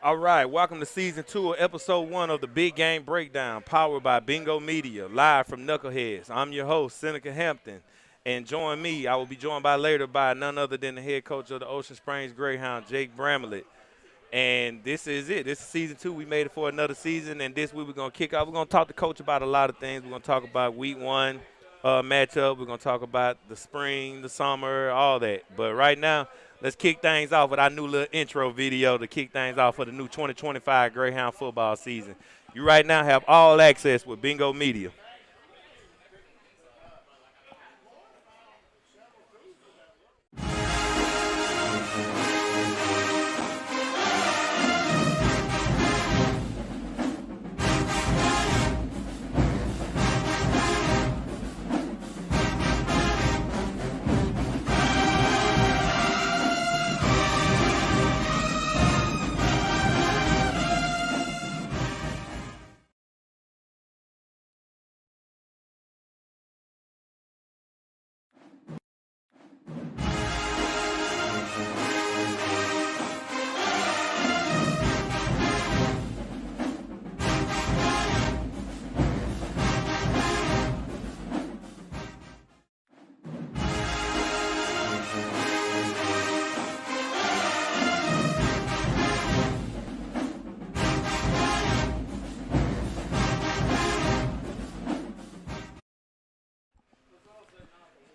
All right, welcome to season 2 of episode 1 of the Big Game Breakdown, powered by Bingo Media, live from Knuckleheads. I'm your host, Seneca Hampton, and join me, I will be joined by none other than the head coach of the Ocean Springs Greyhound, Jake Bramlett. And this is it. This is season 2. We made it for another season, and this week we're going to kick off. We're going to talk to Coach about a lot of things. We're going to talk about week 1 matchup. We're going to talk about the spring, the summer, all that. But right now, let's kick things off with our new little intro video to kick things off for the new 2025 Greyhound football season. You right now have all access with Bingo Media.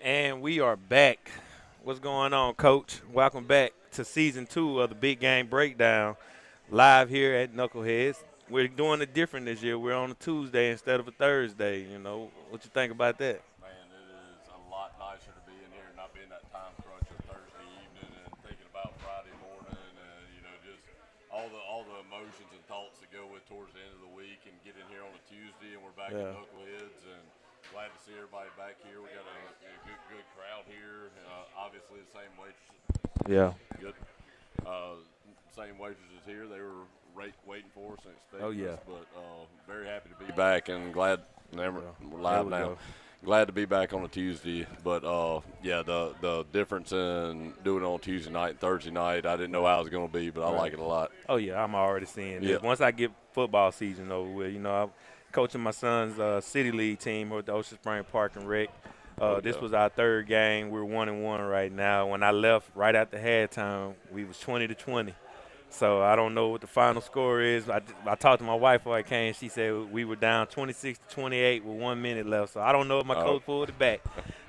And we are back. What's going on, Coach? Welcome back to season 2 of the Big Game Breakdown, live here at Knuckleheads. We're doing it different this year. We're on a Tuesday instead of a Thursday. You know, what you think about that? Man, it is a lot nicer to be in here and not be in that time crunch of Thursday evening and thinking about Friday morning and just all the emotions and thoughts that go with towards the end of the week and get in here on a Tuesday and we're back at Knuckleheads and glad to see everybody back here. We got a good crowd here. Obviously the same waitresses. Yeah. Good. Same waitresses here. They were waiting for us and expecting Oh, yeah. us, but very happy to be back and glad we're live now. Go. Glad to be back on a Tuesday, but the difference in doing it on Tuesday night and Thursday night, I didn't know how it was going to be, but I like it a lot. Oh, yeah, I'm already seeing Yeah. it. Once I get football season over with, I'm coaching my son's City League team at the Ocean Spring Park and Rec. This was our third game. We're 1-1 right now. When I left right after halftime, we was 20-20. So I don't know what the final score is. I talked to my wife before I came. She said we were down 26-28 with 1 minute left. So I don't know if my coach pulled it back.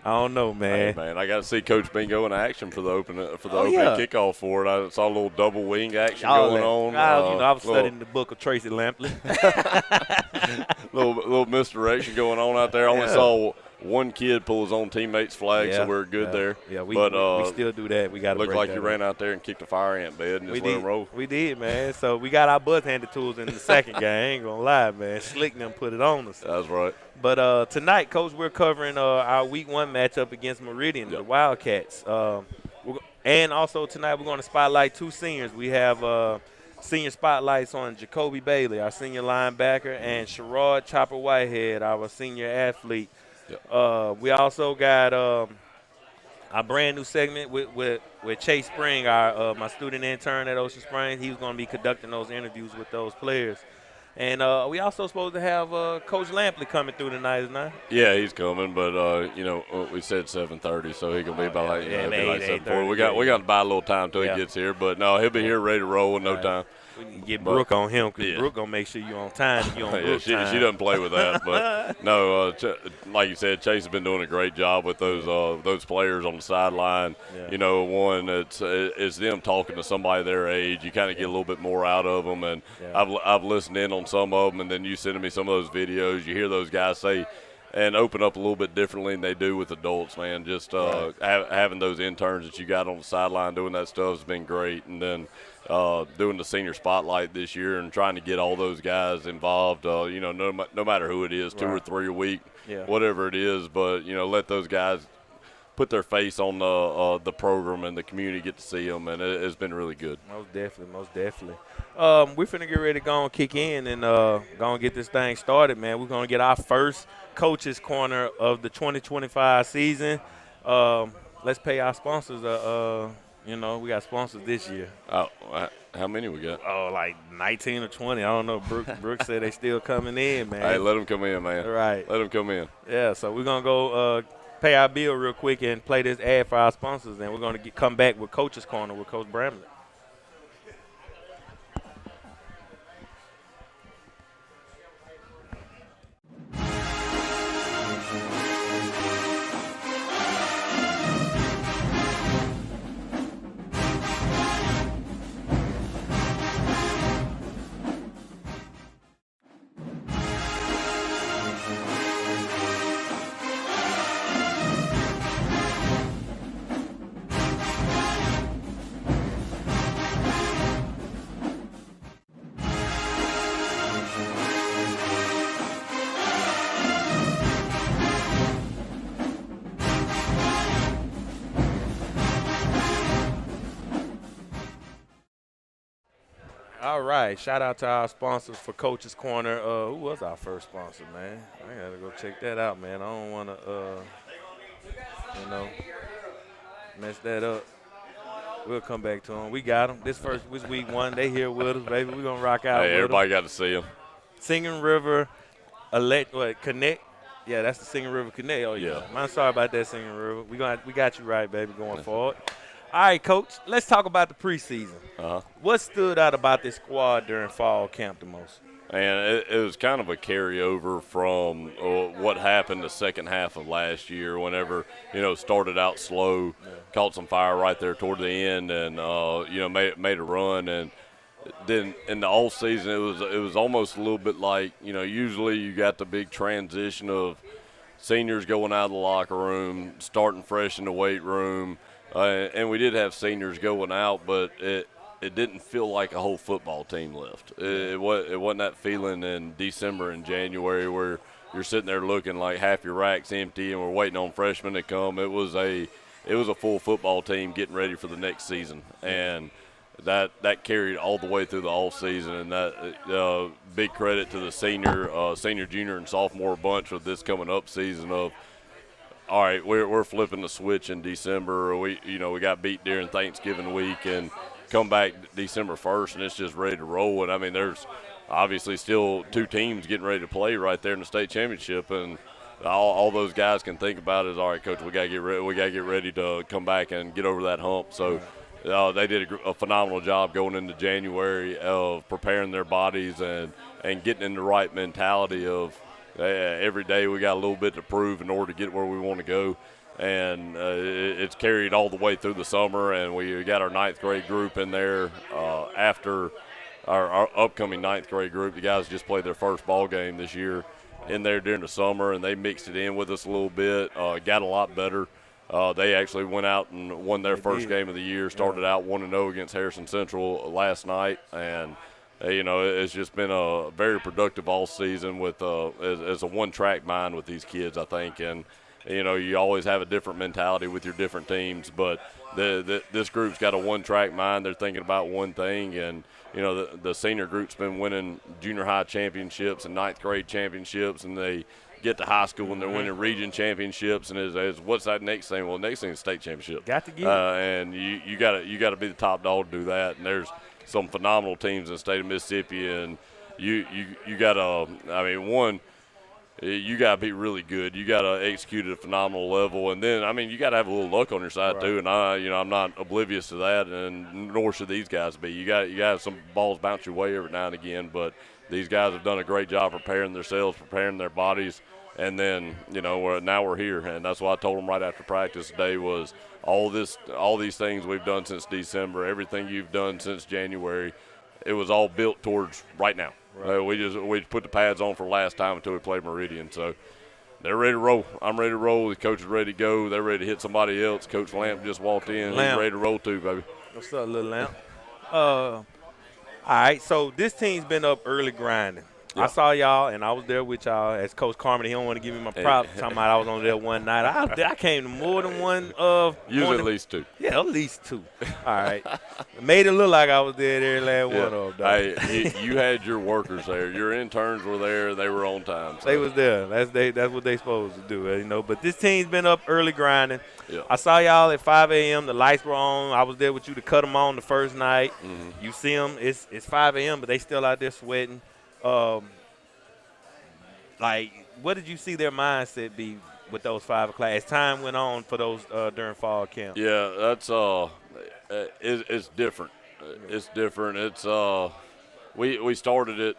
I don't know, man. Hey, man, I got to see Coach Bingo in action for the opening Yeah. kickoff for it. I saw a little double wing action going on. I was studying the book of Tracy Lampley. little misdirection going on out there. I only saw one kid pull his own teammate's flag, so we're good there. Yeah, we still do that. We got to looked like you ran out there and kicked a fire ant bed and just let him roll. We did, man. So we got our buzz handed to us in the second game. I ain't going to lie, man. Slick them put it on us. That's right. But tonight, Coach, we're covering our Week 1 matchup against Meridian, the Wildcats. And also tonight we're going to spotlight 2 seniors. We have senior spotlights on Jacoby Bailey, our senior linebacker, and Sherrod Chopper Whitehead, our senior athlete. Yep. We also got our brand new segment with Chase Spring, my student intern at Ocean Springs. He was going to be conducting those interviews with those players. And we also supposed to have Coach Lampley coming through tonight, isn't it? Yeah, he's coming, but we said 7:30, so he gonna be about like 7:40. We got to buy a little time till he gets here, but no, he'll be here ready to roll in no time. We can get Brooke on him because Brooke going to make sure you're on time. You're on Brooke she time. doesn't play with that. But, no, like you said, Chase has been doing a great job with those players on the sideline. Yeah. One, it's them talking to somebody their age. You kind of get a little bit more out of them. And I've listened in on some of them, and then you sending me some of those videos. You hear those guys say and open up a little bit differently than they do with adults, man. Just having those interns that you got on the sideline doing that stuff has been great. And then doing the senior spotlight this year and trying to get all those guys involved, no matter who it is, 2 or 3 a week, whatever it is, but, let those guys put their face on the program and the community get to see them, and it's been really good. Most definitely. We're finna get ready to go and kick in and go and get this thing started, man. We're going to get our first Coach's Corner of the 2025 season. Let's pay our sponsors You know, we got sponsors this year. Oh, how many we got? Oh, like 19 or 20. I don't know. Brooke said they still coming in, man. Hey, let them come in, man. Right. Let them come in. Yeah, so we're going to go pay our bill real quick and play this ad for our sponsors, and we're going to come back with Coach's Corner with Coach Bramlett. All right, shout out to our sponsors for Coach's Corner. Who was our first sponsor, man? I got to go check that out, man. I don't want to, mess that up. We'll come back to them. We got them. This week one. They here with us, baby. We're going to rock out with Everybody them. got to see them. Singing River Connect. Yeah, that's the Singing River Connect. Oh, yeah. I'm sorry about that, Singing River. We got you right, baby, going forward. All right, Coach, let's talk about the preseason. What stood out about this squad during fall camp the most? And it was kind of a carryover from what happened the second half of last year whenever, started out slow, caught some fire right there toward the end and, made a run. And then in the off season, it was almost a little bit like, usually you got the big transition of seniors going out of the locker room, starting fresh in the weight room. And we did have seniors going out, but it didn't feel like a whole football team left. It wasn't that feeling in December and January where you're sitting there looking like half your rack's empty and we're waiting on freshmen to come. It was a full football team getting ready for the next season, and that carried all the way through the off season. And that big credit to the senior, junior, and sophomore bunch with this coming up season of. All right, we're flipping the switch in December. We got beat during Thanksgiving week and come back December 1st, and it's just ready to roll. And I mean, there's obviously still two teams getting ready to play right there in the state championship, and all those guys can think about is, all right, Coach, we got to get ready to come back and get over that hump. So they did a phenomenal job going into January of preparing their bodies and getting in the right mentality of. Every day we got a little bit to prove in order to get where we want to go, and it's carried all the way through the summer, and we got our ninth grade group in there after our upcoming ninth grade group. The guys just played their first ball game this year in there during the summer, and they mixed it in with us a little bit, got a lot better. They actually went out and won their first game of the year, started out 1-0 against Harrison Central last night, and it's just been a very productive all season with as a one-track mind with these kids, I think. And, you always have a different mentality with your different teams, but this group's got a one-track mind. They're thinking about one thing. And, the senior group's been winning junior high championships and ninth grade championships, and they get to high school and they're winning region championships. And as what's that next thing? Well, next thing is state championship. Got to get and you got to be the top dog to do that. And there's some phenomenal teams in the state of Mississippi, and you got to, one, you got to be really good. You got to execute at a phenomenal level, and then, you got to have a little luck on your side too. And I'm not oblivious to that, and nor should these guys be. You got to have some balls bounce your way every now and again, but these guys have done a great job preparing themselves, preparing their bodies, and then now we're here, and that's what I told them right after practice today was. All these things we've done since December, everything you've done since January, it was all built towards right now. Right. We put the pads on for last time until we played Meridian. So they're ready to roll. I'm ready to roll. The coach is ready to go. They're ready to hit somebody else. Coach Lamp just walked in. He's ready to roll too, baby. What's up, little Lamp? All right, so this team's been up early grinding. Yeah. I saw y'all, and I was there with y'all as Coach Carmen. He don't want to give me my props. Talking about I was on there one night. I came to more than one. Usually at least two. Yeah, at least two. All right. Made it look like I was there every last one of them. Hey, you had your workers there. Your interns were there. They were on time. So. They was there. That's what they supposed to do. But this team's been up early grinding. Yeah. I saw y'all at 5 a.m. The lights were on. I was there with you to cut them on the first night. You see them. It's 5 a.m., but they still out there sweating. Like, what did you see their mindset be with those 5 o'clock as time went on for those during fall camp? Yeah, that's it's different. It's different. It's we started it.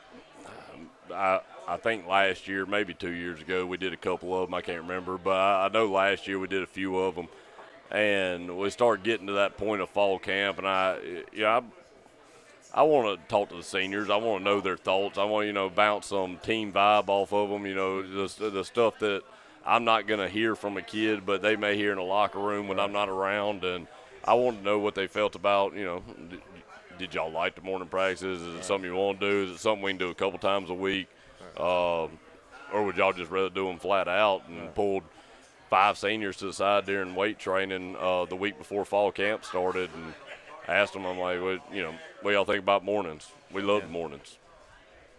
I think last year, maybe 2 years ago, we did a couple of them. I can't remember, but I know last year we did a few of them, and we started getting to that point of fall camp. And I want to talk to the seniors. I want to know their thoughts. I want bounce some team vibe off of them. The stuff that I'm not going to hear from a kid, but they may hear in the locker room when I'm not around. And I want to know what they felt about. Did y'all like the morning practices? Is it something you want to do? Is it something we can do a couple times a week? Or would y'all just rather do them flat out and pulled 5 seniors to the side during weight training the week before fall camp started and asked them, I'm like, what y'all think about mornings? We love the mornings.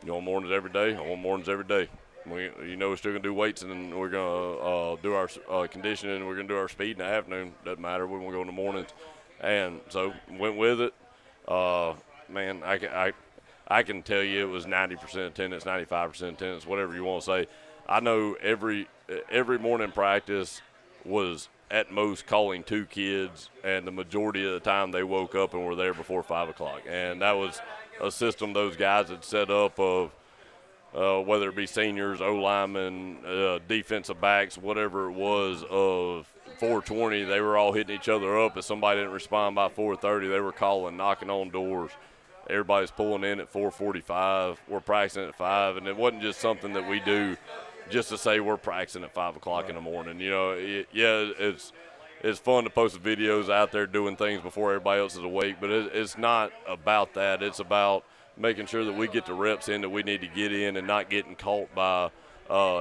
You want mornings every day? I want mornings every day. We're still going to do weights, and then we're going to do our conditioning, and we're going to do our speed in the afternoon. Doesn't matter. We want to go in the mornings. And so went with it. Man, I can tell you it was 90% attendance, 95% attendance, whatever you want to say. I know every morning practice was at most calling 2 kids, and the majority of the time they woke up and were there before 5 o'clock. And that was a system those guys had set up of whether it be seniors, O-linemen, defensive backs, whatever it was, of 4:20, they were all hitting each other up. If somebody didn't respond by 4:30, they were calling, knocking on doors. Everybody's pulling in at 4:45. We're practicing at 5, and it wasn't just something that we do just to say we're practicing at 5 o'clock in the morning. It's fun to post the videos out there doing things before everybody else is awake, but it's not about that. It's about making sure that we get the reps in that we need to get in and not getting caught by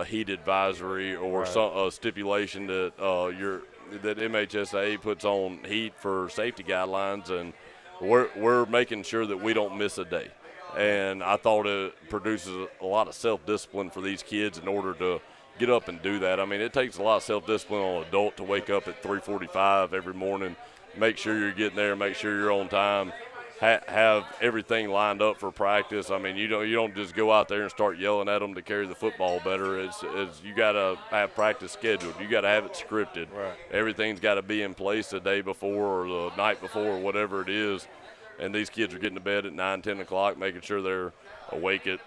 heat advisory or some stipulation that that MHSA puts on heat for safety guidelines, and we're making sure that we don't miss a day. And I thought it produces a lot of self-discipline for these kids in order to get up and do that. I mean, it takes a lot of self-discipline on an adult to wake up at 3:45 every morning, make sure you're getting there, make sure you're on time, have everything lined up for practice. I mean, you don't just go out there and start yelling at them to carry the football better. It's you got to have practice scheduled. You got to have it scripted. Right. Everything's got to be in place the day before or the night before or whatever it is. And these kids are getting to bed at 9, 10 o'clock, making sure they're awake at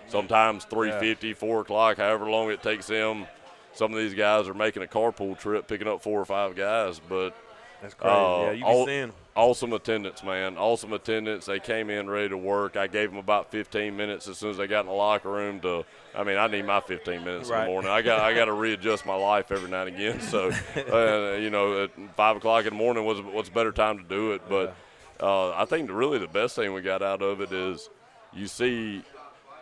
sometimes 3:50, 4 o'clock, however long it takes them. Some of these guys are making a carpool trip, picking up 4 or 5 guys. But that's crazy. Yeah, you be seeing them. Awesome attendance, man. Awesome attendance. They came in ready to work. I gave them about 15 minutes as soon as they got in the locker room I need my 15 minutes in the morning. I got to readjust my life every now and again. So, at 5 o'clock in the morning was a better time to do it. But I think really the best thing we got out of it is you see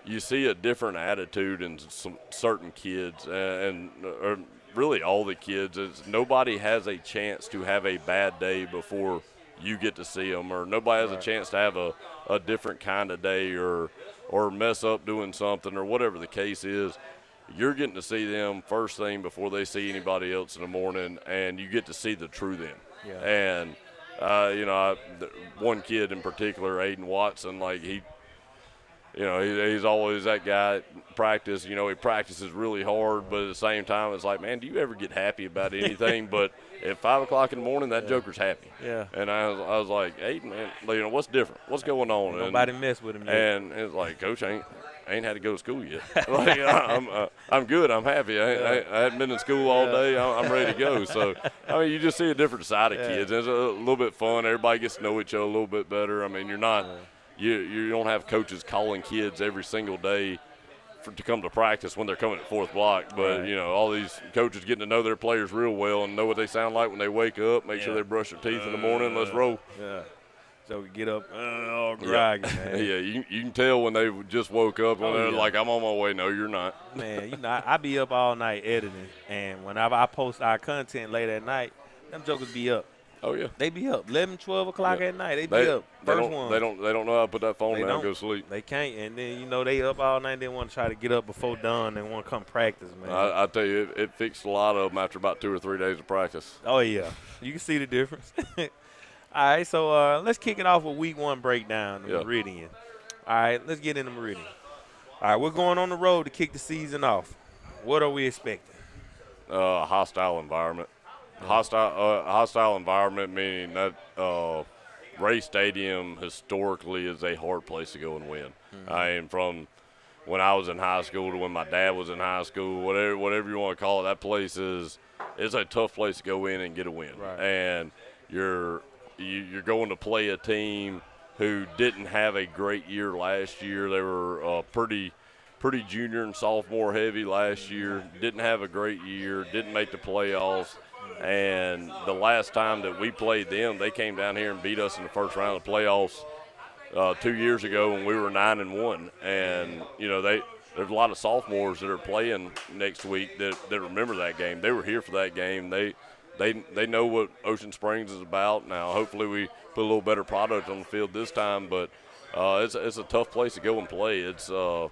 a different attitude in some certain kids and really all the kids. Nobody has a chance to have a bad day before you get to see them, or nobody has a chance to have a different kind of day or mess up doing something or whatever the case is. You're getting to see them first thing before they see anybody else in the morning, and you get to see the true them. Yeah. And one kid in particular, Aiden Watson, he's always that guy at practice. He practices really hard, but at the same time, it's like, man, do you ever get happy about anything? But at 5 o'clock in the morning, that joker's happy. Yeah. And I was like, Aiden, man, what's different? What's going on? Nobody mess with him yet. And it's like, Coach, I ain't had to go to school yet. I'm good. I'm happy. I hadn't been in school all day. I'm ready to go. So, you just see a different side of kids. It's a little bit fun. Everybody gets to know each other a little bit better. I mean, you're not you don't have coaches calling kids every single day to come to practice when they're coming at 4th block. But, all these coaches getting to know their players real well and know what they sound like when they wake up, make sure they brush their teeth in the morning. Let's roll. Yeah. So we get up, all groggy, man. Yeah, you can tell when they just woke up and they're like, I'm on my way. No, you're not. Man, I be up all night editing, and whenever I post our content late at night, them jokers be up. Oh yeah. They be up 11, 12 o'clock Yeah. at night. They be up first one. They don't know how to put that phone down and go to sleep. They can't. And then they up all night. They want to try to get up before dawn. They want to come practice, man. I tell you, it fixed a lot of them after about 2 or 3 days of practice. Oh yeah, you can see the difference. All right, so let's kick it off with Week 1 breakdown. The Meridian. All right, let's get into Meridian. All right, we're going on the road to kick the season off. What are we expecting? Hostile environment. Hostile environment, meaning that Ray Stadium historically is a hard place to go and win. Mm-hmm. I mean, from when I was in high school to when my dad was in high school, whatever you want to call it, that place is a tough place to go in and get a win. Right. And you're going to play a team who didn't have a great year last year. They were pretty junior and sophomore heavy last year. Didn't have a great year. Didn't make the playoffs. And the last time that we played them, they came down here and beat us in the first round of the playoffs 2 years ago when we were 9-1. And there's a lot of sophomores that are playing next week that remember that game. They were here for that game. They know what Ocean Springs is about. Now, hopefully, we put a little better product on the field this time. But it's a tough place to go and play. It's a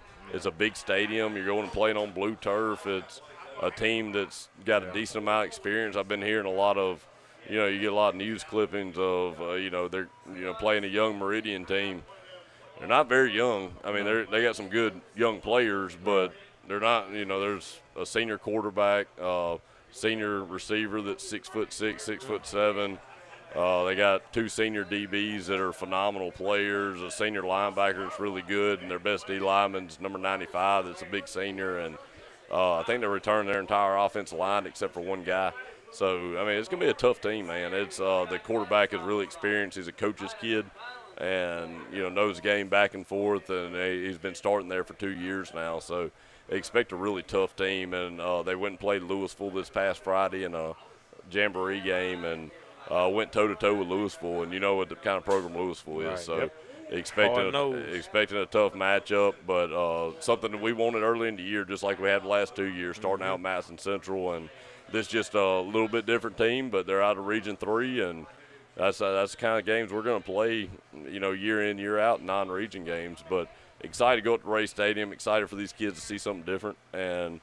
big stadium. You're going and playing on blue turf. It's a team that's got a decent amount of experience. I've been hearing a lot of, you get a lot of news clippings of, they're, playing a young Meridian team. They're not very young. I mean, they got some good young players, but they're not, there's a senior quarterback, senior receiver that's 6'6", 6'7". They got 2 senior DBs that are phenomenal players, a senior linebacker that's really good, and their best D lineman's number 95 that's a big senior. And I think they returned their entire offensive line except for one guy. So, I mean, it's going to be a tough team, man. It's the quarterback is really experienced. He's a coach's kid and, knows the game back and forth, and he's been starting there for 2 years now. So they expect a really tough team. And they went and played Louisville this past Friday in a jamboree game and went toe-to-toe with Louisville. And you know what the kind of program Louisville is. Right, so yep. Expecting a tough matchup, but something that we wanted early in the year, just like we had the last 2 years, starting out Madison Central, and this just a little bit different team, but they're out of Region 3, and that's the kind of games we're going to play, year in, year out, non-region games. But excited to go up to Ray Stadium, excited for these kids to see something different, and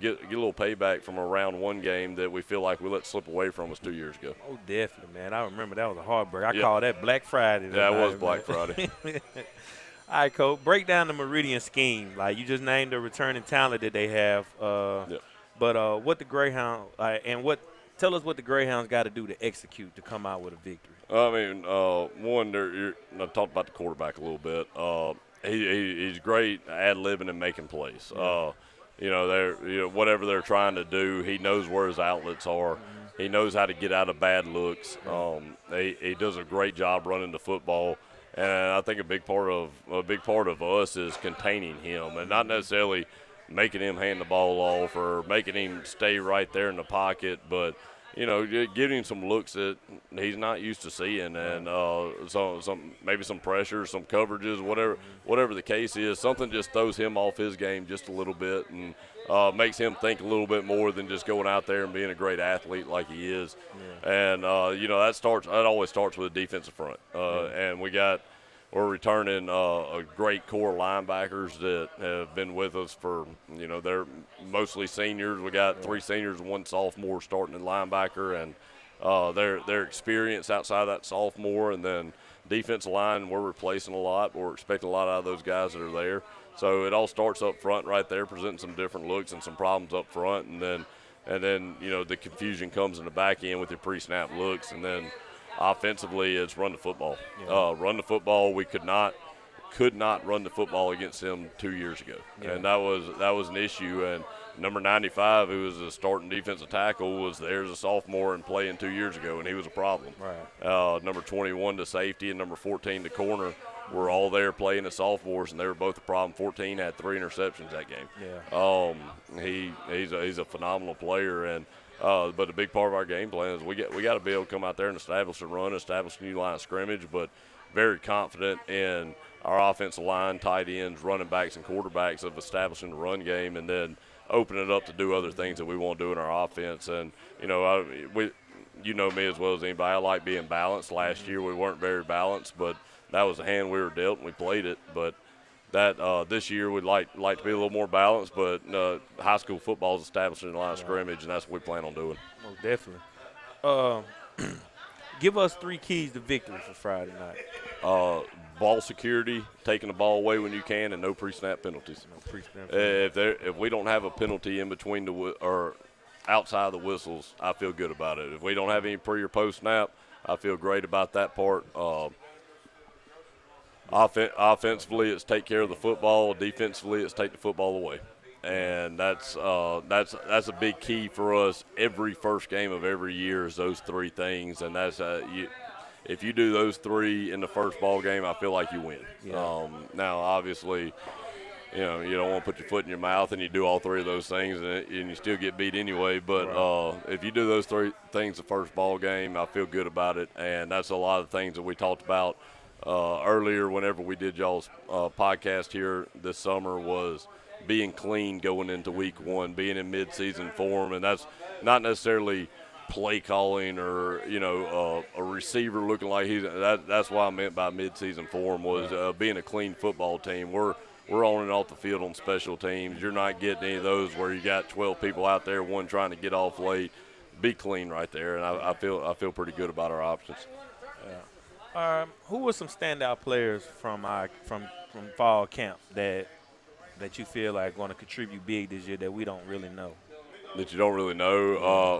get a little payback from a round 1 game that we feel like we let slip away from us 2 years ago. Oh, definitely, man. I remember that was a heartbreak. I call that Black Friday. Yeah, it was Black Friday. All right, Coach, break down the Meridian scheme. Like, you just named the returning talent that they have. But what the Greyhound tell us what the Greyhounds got to do to execute to come out with a victory. I mean, I talked about the quarterback a little bit. He's great ad-libbing and making plays. Whatever they're trying to do, he knows where his outlets are. He knows how to get out of bad looks. He does a great job running the football, and I think a big part of us is containing him, and not necessarily making him hand the ball off or making him stay right there in the pocket, but giving him some looks that he's not used to seeing, and maybe some pressure, some coverages, whatever the case is. Something just throws him off his game just a little bit and makes him think a little bit more than just going out there and being a great athlete like he is. Yeah. And that always starts with a defensive front. And we're returning a great core linebackers that have been with us for, they're mostly seniors. We got 3 seniors and 1 sophomore starting in linebacker, and their experience outside of that sophomore. And then defensive line, we're replacing a lot. We're expecting a lot out of those guys that are there. So it all starts up front right there, presenting some different looks and some problems up front. And then the confusion comes in the back end with your pre-snap looks, and then offensively, it's run the football. Yeah. Run the football. We could not run the football against them 2 years ago, and that was an issue. And number 95, who was a starting defensive tackle, was there as a sophomore and playing 2 years ago, and he was a problem. Right. Number 21, the safety, and number 14, the corner, were all there playing as sophomores, and they were both a problem. 14 had 3 interceptions that game. Yeah. He's a phenomenal player, and. But a big part of our game plan is we got to be able to come out there and establish a run, establish a new line of scrimmage, but very confident in our offensive line, tight ends, running backs, and quarterbacks of establishing the run game, and then open it up to do other things that we want to do in our offense. And you know me as well as anybody. I like being balanced. Last year we weren't very balanced, but that was the hand we were dealt, and we played it. But that this year we'd like to be a little more balanced. But high school football is establishing a line of scrimmage, and that's what we plan on doing. Most definitely. Give us 3 keys to victory for Friday night. Ball security, taking the ball away when you can, and no pre-snap penalties. No pre-snap If we don't have a penalty in between or outside of the whistles, I feel good about it. If we don't have any pre or post snap, I feel great about that part. Offensively, it's take care of the football. Defensively, it's take the football away, and that's a big key for us. Every first game of every year is those 3 things, and that's if you do those 3 in the first ball game, I feel like you win. Yeah. Now, obviously, you don't want to put your foot in your mouth and you do all 3 of those things and you still get beat anyway. But if you do those 3 things the first ball game, I feel good about it. And that's a lot of things that we talked about earlier whenever we did y'all's podcast here this summer was being clean going into week 1, being in midseason form. And that's not necessarily play calling or a receiver looking like that's what I meant by midseason form was being a clean football team. We're on and off the field on special teams. You're not getting any of those where you got 12 people out there, one trying to get off late. Be clean right there, and I feel pretty good about our options. Yeah. Who were some standout players from fall camp that you feel like going to contribute big this year that we don't really know? That you don't really know.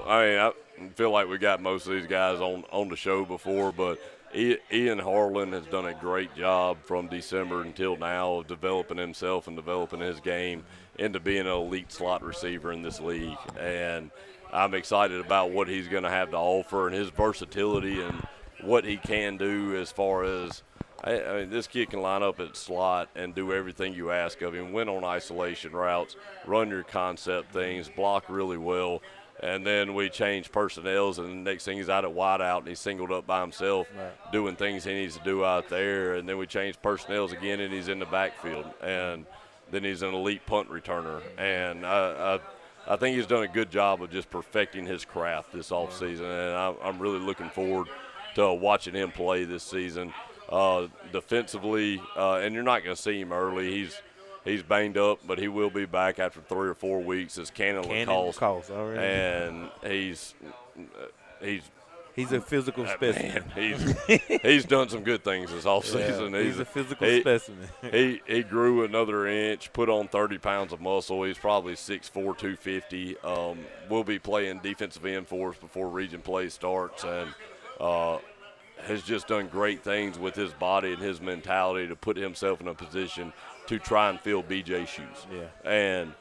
I feel like we got most of these guys on the show before, but Ian Harlan has done a great job from December until now of developing himself and developing his game into being an elite slot receiver in this league. And I'm excited about what he's going to have to offer and his versatility and what he can do as far as I mean, this kid can line up at slot and do everything you ask of him, win on isolation routes, run your concept things, block really well. And then we change personnels, and the next thing he's out at wideout, and he's singled up by himself, doing things he needs to do out there. And then we change personnels again, and he's in the backfield. And then he's an elite punt returner. And I think he's done a good job of just perfecting his craft this offseason. And I'm really looking forward to watching him play this season. Defensively, and you're not going to see him early. He's banged up, but he will be back after 3 or 4 weeks as Cannon LaCoste. And he's a physical specimen. He's done some good things this offseason. Yeah, he's a physical specimen. He grew another inch, put on 30 pounds of muscle. He's probably 6'4", 250. We'll be playing defensive end for us before region play starts, and has just done great things with his body and his mentality to put himself in a position to try and fill BJ's shoes. Yeah. And,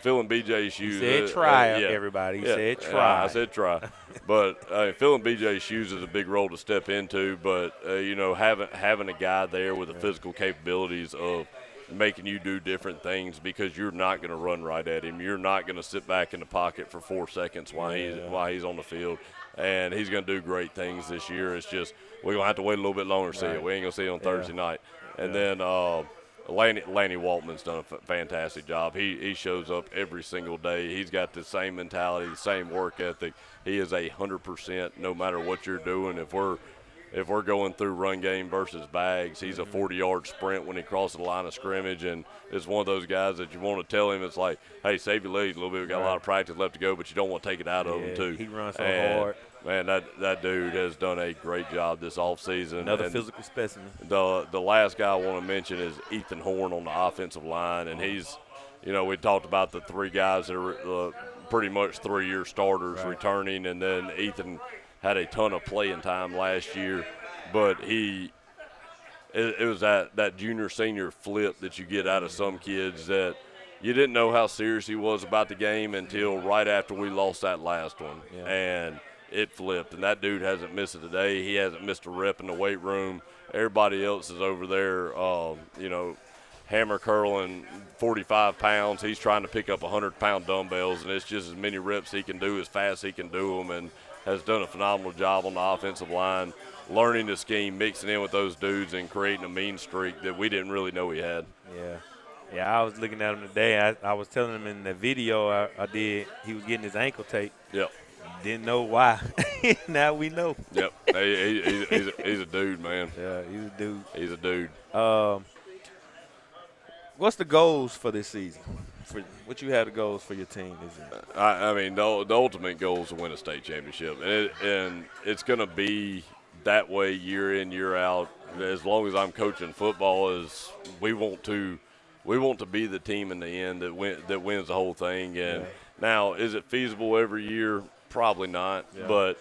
filling BJ's shoes. He said try, everybody. He said try. I said try. But filling BJ's shoes is a big role to step into. But, having a guy there with the physical capabilities of making you do different things because you're not going to run right at him. You're not going to sit back in the pocket for 4 seconds while he's on the field. And he's going to do great things this year. It's just we're going to have to wait a little bit longer to see it. We ain't going to see it on Thursday night. And then Lanny Waltman's done a fantastic job. He shows up every single day. He's got the same mentality, the same work ethic. He is 100% no matter what you're doing. If we're going through run game versus bags, he's a 40-yard sprint when he crosses the line of scrimmage, and it's one of those guys that you want to tell him, it's like, hey, save your legs a little bit. We got a lot of practice left to go, but you don't want to take it out of him too. He runs so hard. Man, that dude has done a great job this offseason. Another physical specimen. The last guy I want to mention is Ethan Horn on the offensive line, and he's, we talked about the 3 guys that are pretty much 3-year starters returning, and then Ethan had a ton of playing time last year, but it was that junior-senior flip that you get out of some kids that you didn't know how serious he was about the game until right after we lost that last one. Yeah. And it flipped, and that dude hasn't missed it today. He hasn't missed a rep in the weight room. Everybody else is over there, hammer curling 45 pounds. He's trying to pick up 100-pound dumbbells, and it's just as many reps he can do as fast as he can do them, and has done a phenomenal job on the offensive line, learning the scheme, mixing in with those dudes, and creating a mean streak that we didn't really know he had. Yeah, I was looking at him today. I was telling him in the video I did, he was getting his ankle taped. Yep. Didn't know why. Now we know. Yep. He's a dude, man. Yeah, he's a dude. He's a dude. What's the goals for this season? For what you have the goals for your team? I mean, the ultimate goal is to win a state championship, and it's going to be that way year in, year out. As long as I'm coaching football, is we want to be the team in the end that wins the whole thing. And now, is it feasible every year? Probably not, but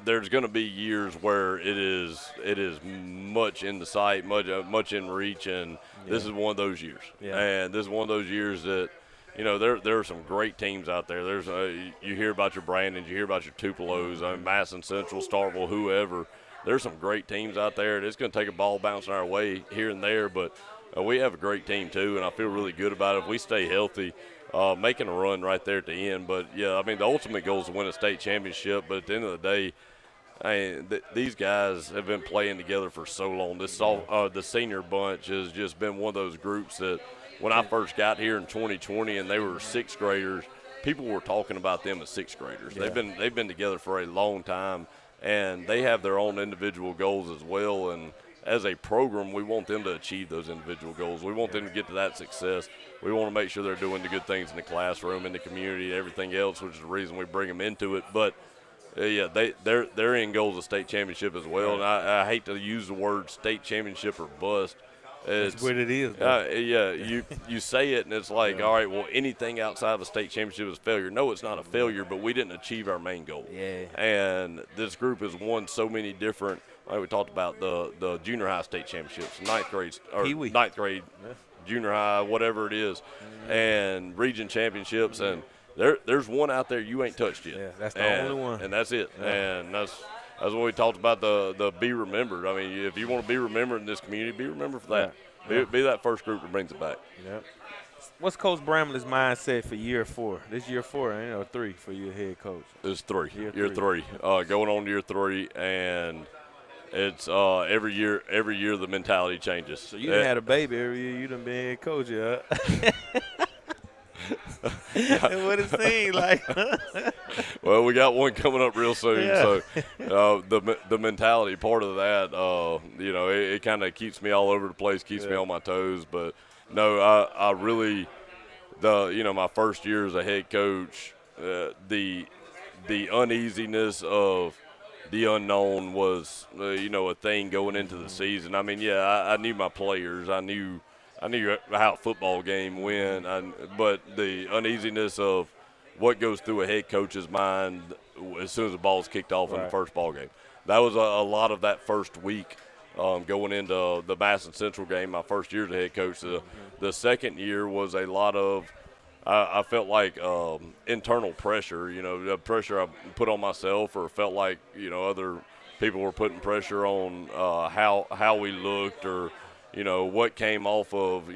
there's going to be years where it is much in the sight, much in reach, and this is one of those years. Yeah. And this is one of those years that, there are some great teams out there. There's you hear about your Brandons, you hear about your Tupelos, Madison Central, Starkville, whoever. There's some great teams out there. It's going to take a ball bouncing our way here and there, but we have a great team too, and I feel really good about it. If we stay healthy, making a run right there at the end. But, yeah, I mean, the ultimate goal is to win a state championship. But at the end of the day, these guys have been playing together for so long. The senior bunch has just been one of those groups that when I first got here in 2020 and they were sixth graders, people were talking about them as sixth graders. Yeah. They've been together for a long time, and they have their own individual goals as well. And as a program, we want them to achieve those individual goals. We want them to get to that success. We want to make sure they're doing the good things in the classroom, in the community, and everything else, which is the reason we bring them into it. But, their end goal is a state championship as well. And I hate to use the word state championship or bust. That's what it is. You say it, and it's like, all right, well, anything outside of a state championship is failure. No, it's not a failure, but we didn't achieve our main goal. Yeah. And this group has won so many different, like we talked about, the junior high state championships, ninth grade, junior high, whatever it is, and region championships, and there's one out there you ain't touched yet. Yeah, that's the only one. And that's it. Yeah. And that's what we talked about, the be remembered. I mean, if you want to be remembered in this community, be remembered for that. Yeah. Be that first group that brings it back. Yep. What's Coach Bramlett's mindset for year 4? This year 4, 3 for your head coach. It's 3. Year three. Going on to year 3, and it's every year the mentality changes. So you done had a baby every year. You done been head coach, yeah. What it seems like. Well, we got one coming up real soon, so the mentality part of that, it kind of keeps me all over the place, keeps me on my toes. But no, I really, my first year as a head coach, the uneasiness of the unknown was, a thing going into the season. I mean, I knew my players, I knew how a football game went, but the uneasiness of what goes through a head coach's mind as soon as the ball's kicked off in the first ball game. That was a lot of that first week going into the Madison Central game, my first year as a head coach. The second year was a lot of, I felt like internal pressure, the pressure I put on myself, or felt like, other people were putting pressure on how we looked, or what came off of,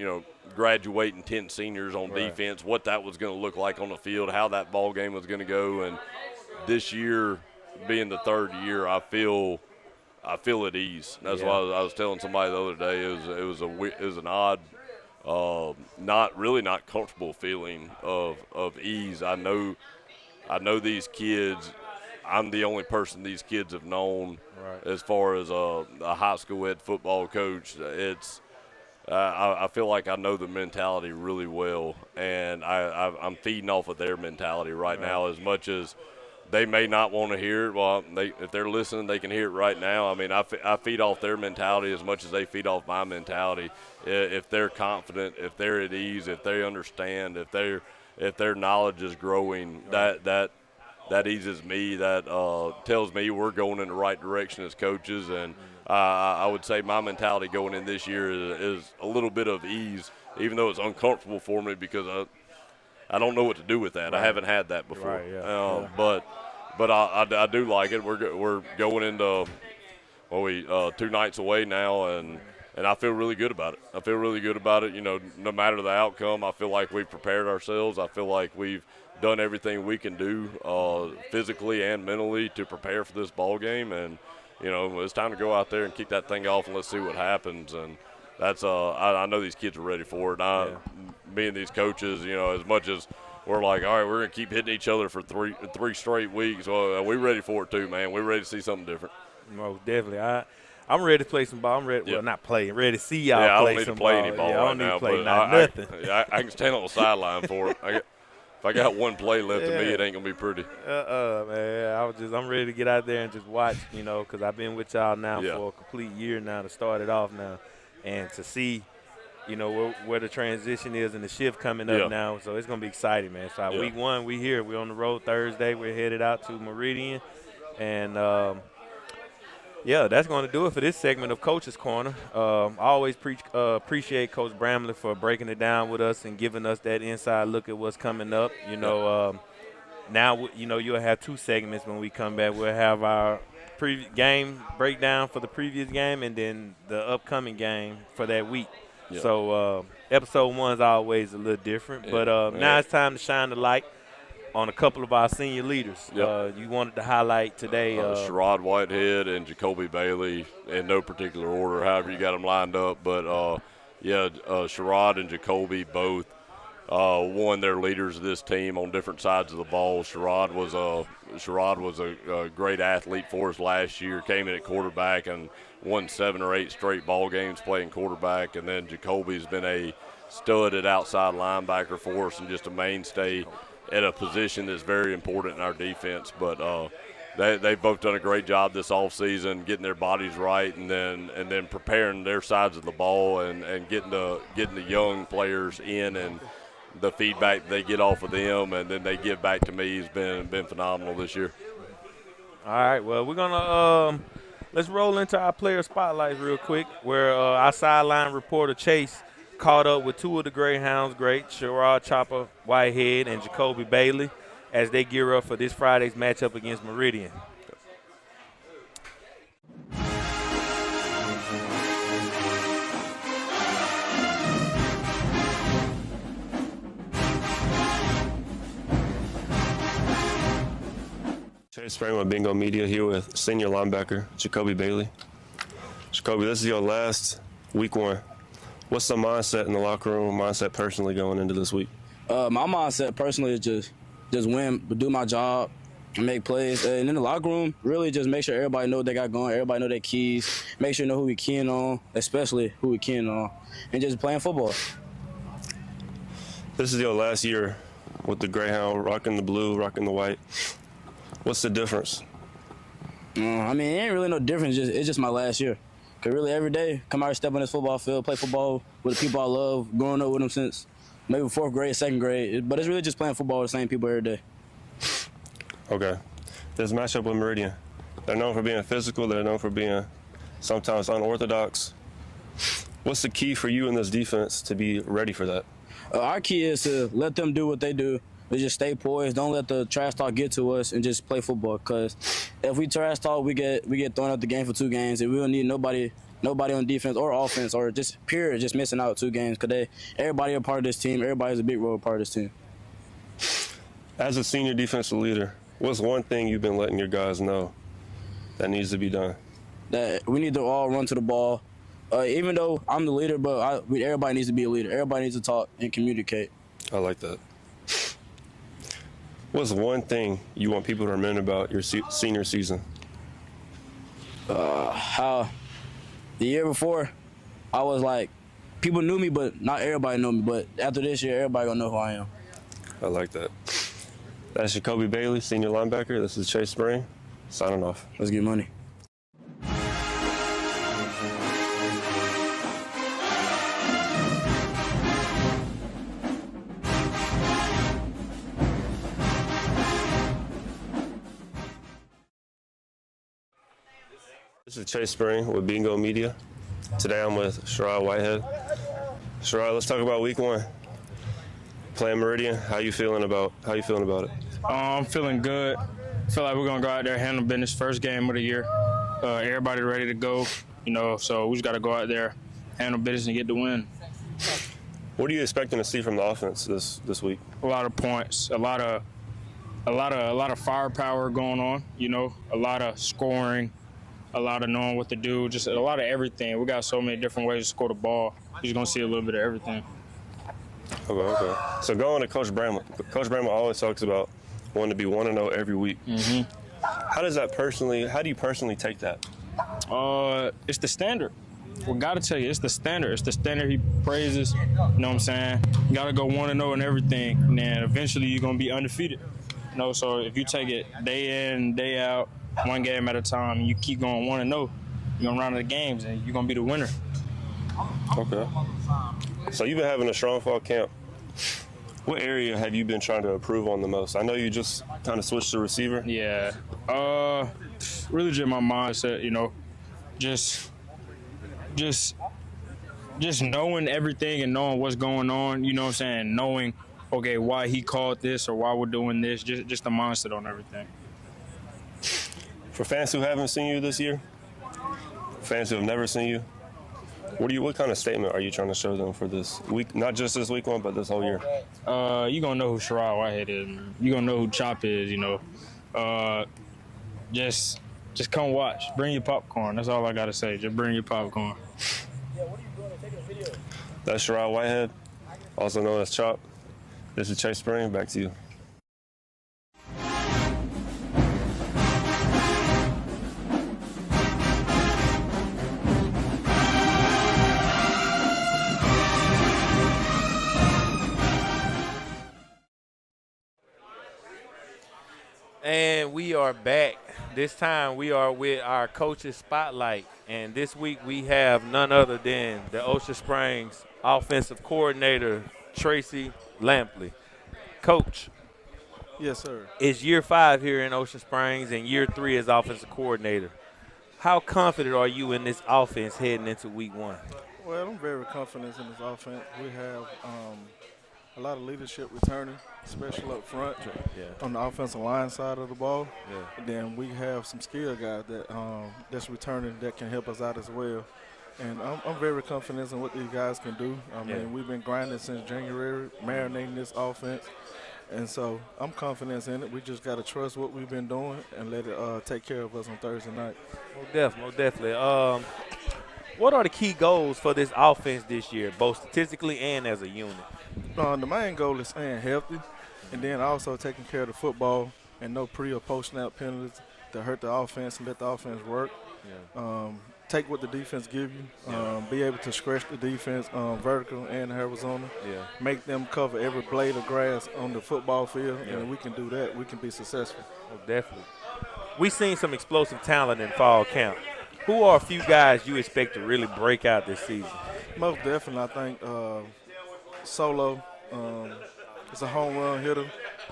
graduating 10 seniors on defense, what that was going to look like on the field, how that ball game was going to go. And this year, being the third year, I feel at ease. That's why I was telling somebody the other day, it was an odd, not comfortable feeling of ease. I know these kids. I'm the only person these kids have known as far as a high school ed football coach. I feel like I know the mentality really well, and I'm feeding off of their mentality right now. As much as they may not want to hear it, well, if they're listening, they can hear it right now. I mean, I feed off their mentality as much as they feed off my mentality. If they're confident, if they're at ease, if they understand, if their knowledge is growing, that eases me. That tells me we're going in the right direction as coaches. And I would say my mentality going in this year is a little bit of ease, even though it's uncomfortable for me because I don't know what to do with that. I haven't had that before. But I do like it. We're going into 2 nights away now, and I feel really good about it. No matter the outcome, I feel like we've prepared ourselves. I feel like we've done everything we can do physically and mentally to prepare for this ball game, and it's time to go out there and kick that thing off and let's see what happens. And that's I know these kids are ready for it. Me and these coaches, as much as we're like, all right, we're going to keep hitting each other for three straight weeks. Well, we're ready for it too, man. We're ready to see something different. Most definitely. I'm ready to play some ball. I'm ready. Well, not play. I'm ready to see y'all play some ball. ball. I don't need to play any ball I right don't need now. to play But nothing. I can stand on the sideline for it. If I got one play left to me, it ain't gonna be pretty. Man. I'm ready to get out there and just watch. Because I've been with y'all now for a complete year now to start it off now, and to see. Where the transition is and the shift coming up now. So it's going to be exciting, man. So week 1, we here. We're on the road Thursday. We're headed out to Meridian. And, that's going to do it for this segment of Coach's Corner. I always appreciate Coach Bramlett for breaking it down with us and giving us that inside look at what's coming up. Now, you'll have 2 segments when we come back. We'll have our game breakdown for the previous game and then the upcoming game for that week. Yeah. So episode 1 is always a little different. But now it's time to shine the light on a couple of our senior leaders. You wanted to highlight today. Sherrod Whitehead and Jacoby Bailey in no particular order, however you got them lined up. But, Sherrod and Jacoby both they're leaders of this team on different sides of the ball. Sherrod was a great athlete for us last year, came in at quarterback and won 7 or 8 straight ball games playing quarterback. And then Jacoby's been a stud at outside linebacker for us and just a mainstay at a position that's very important in our defense. But they've both done a great job this offseason getting their bodies right and then preparing their sides of the ball and getting the young players in, and the feedback they get off of them and then they give back to me has been phenomenal this year. All right, well, we're going to let's roll into our player spotlights real quick, where our sideline reporter Chase caught up with 2 of the Greyhounds greats, Sherrod Chopper Whitehead and Jacoby Bailey, as they gear up for this Friday's matchup against Meridian. Jake Bramlett with Bingo Media here with senior linebacker Jacoby Bailey. Jacoby, this is your last week 1. What's the mindset in the locker room, mindset personally going into this week? My mindset personally is just win, but do my job, and make plays. And in the locker room, really just make sure everybody know what they got going, everybody know their keys, make sure you know who we keying on, especially who we keying on, and just playing football. This is your last year with the Greyhound, rocking the blue, rocking the white. What's the difference? It ain't really no difference. It's just my last year. Because really every day, come out and step on this football field, play football with the people I love, growing up with them since maybe 4th grade, 2nd grade. But it's really just playing football with the same people every day. Okay. This matchup with Meridian, they're known for being physical. They're known for being sometimes unorthodox. What's the key for you in this defense to be ready for that? Our key is to let them do what they do. We just stay poised. Don't let the trash talk get to us, and just play football. Because if we trash talk, we get thrown out the game for 2 games, and we don't need nobody on defense or offense or just period just missing out 2 games. Because everybody a part of this team. Everybody's a big role part of this team. As a senior defensive leader, what's one thing you've been letting your guys know that needs to be done? That we need to all run to the ball. Even though I'm the leader, but everybody needs to be a leader. Everybody needs to talk and communicate. I like that. What's one thing you want people to remember about your senior season? How the year before, I was like, people knew me, but not everybody knew me. But after this year, everybody gonna know who I am. I like that. That's Jacoby Bailey, senior linebacker. This is Chase Spring, signing off. Let's get money. This is Chase Spring with Bingo Media. Today I'm with Sherrod Whitehead. Sherrod, let's talk about week 1. Playing Meridian, how you feeling about it? I'm feeling good. Feel like we're gonna go out there, handle business. First game of the year. Everybody ready to go, so we just gotta go out there, handle business, and get the win. What are you expecting to see from the offense this week? A lot of points, a lot of firepower going on. A lot of scoring, a lot of knowing what to do, just a lot of everything. We got so many different ways to score the ball. You're just gonna see a little bit of everything. Okay. So going to Coach Bramlett. Coach Bramlett always talks about wanting to be 1-0 every week. Mm-hmm. How do you personally take that? It's the standard. Well, gotta tell you, it's the standard. It's the standard he praises. You know what I'm saying? You gotta go 1-0 and everything, and then eventually you're gonna be undefeated. You know, so if you take it day in, day out, one game at a time, and you keep going 1-0, you're gonna run out of the games and you're gonna be the winner. Okay. So you've been having a strong fall camp. What area have you been trying to improve on the most? I know you just kind of switched to receiver. Yeah. Really just my mindset, you know, just knowing everything and knowing what's going on, you know what I'm saying? Knowing, okay, why he called this or why we're doing this, just the mindset on everything. For fans who haven't seen you this year, fans who have never seen you, what kind of statement are you trying to show them for this week? Not just this week one, but this whole year. You gonna know who Sherrod Whitehead is, man. You gonna know who Chop is, you know. Just come watch. Bring your popcorn. That's all I gotta say. Just bring your popcorn. That's Sherrod Whitehead, also known as Chop. This is Chase Spring. Back to you. And we are back. This time we are with our coaches spotlight. And this week we have none other than the Ocean Springs offensive coordinator, Tracy Lampley. Coach. Yes, sir. It's year 5 here in Ocean Springs and year 3 as offensive coordinator. How confident are you in this offense heading into week 1? Well, I'm very confident in this offense. We have a lot of leadership returning, especially up front on the offensive line side of the ball. Yeah. And then we have some skill guys that's returning that can help us out as well. And I'm very confident in what these guys can do. I mean, we've been grinding since January, marinating this offense. And so I'm confident in it. We just got to trust what we've been doing and let it take care of us on Thursday night. Most definitely. What are the key goals for this offense this year, both statistically and as a unit? The main goal is staying healthy and then also taking care of the football and no pre- or post-snap penalties to hurt the offense and let the offense work. Yeah. Take what the defense give you, be able to stretch the defense vertical and horizontal, make them cover every blade of grass on the football field, and if we can do that, we can be successful. Oh, definitely. We've seen some explosive talent in fall camp. Who are a few guys you expect to really break out this season? Most definitely, I think Solo is a home run hitter.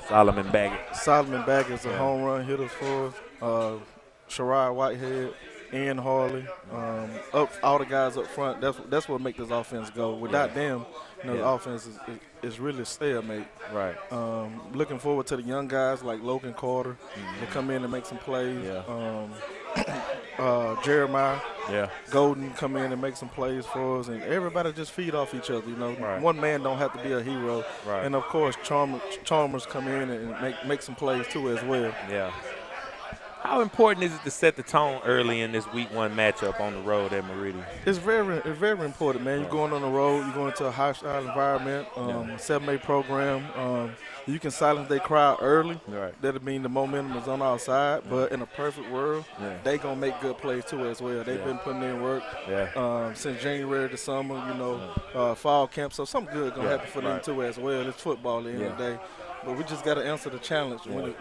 Solomon Baggett is a home run hitter for us. Sherrod Whitehead, Ian Harley, all the guys up front. That's what makes this offense go. Without them, the offense is really stalemate. Right. Looking forward to the young guys like Logan Carter to come in and make some plays. Jeremiah Golden come in and make some plays for us, and everybody just feed off each other. You know, one man don't have to be a hero. Right. And of course, Chalmers come in and make some plays too as well. Yeah. How important is it to set the tone early in this week 1 matchup on the road at Meridian? It's very important, man. You're going on the road. You're going to a hostile environment, a 7A program. You can silence their crowd early. Right. That'll mean the momentum is on our side. But in a perfect world, they going to make good plays too as well. They've been putting in work since January to summer, fall camp. So something good going to happen for them too as well. It's football at the end of the day. But we just got to answer the challenge when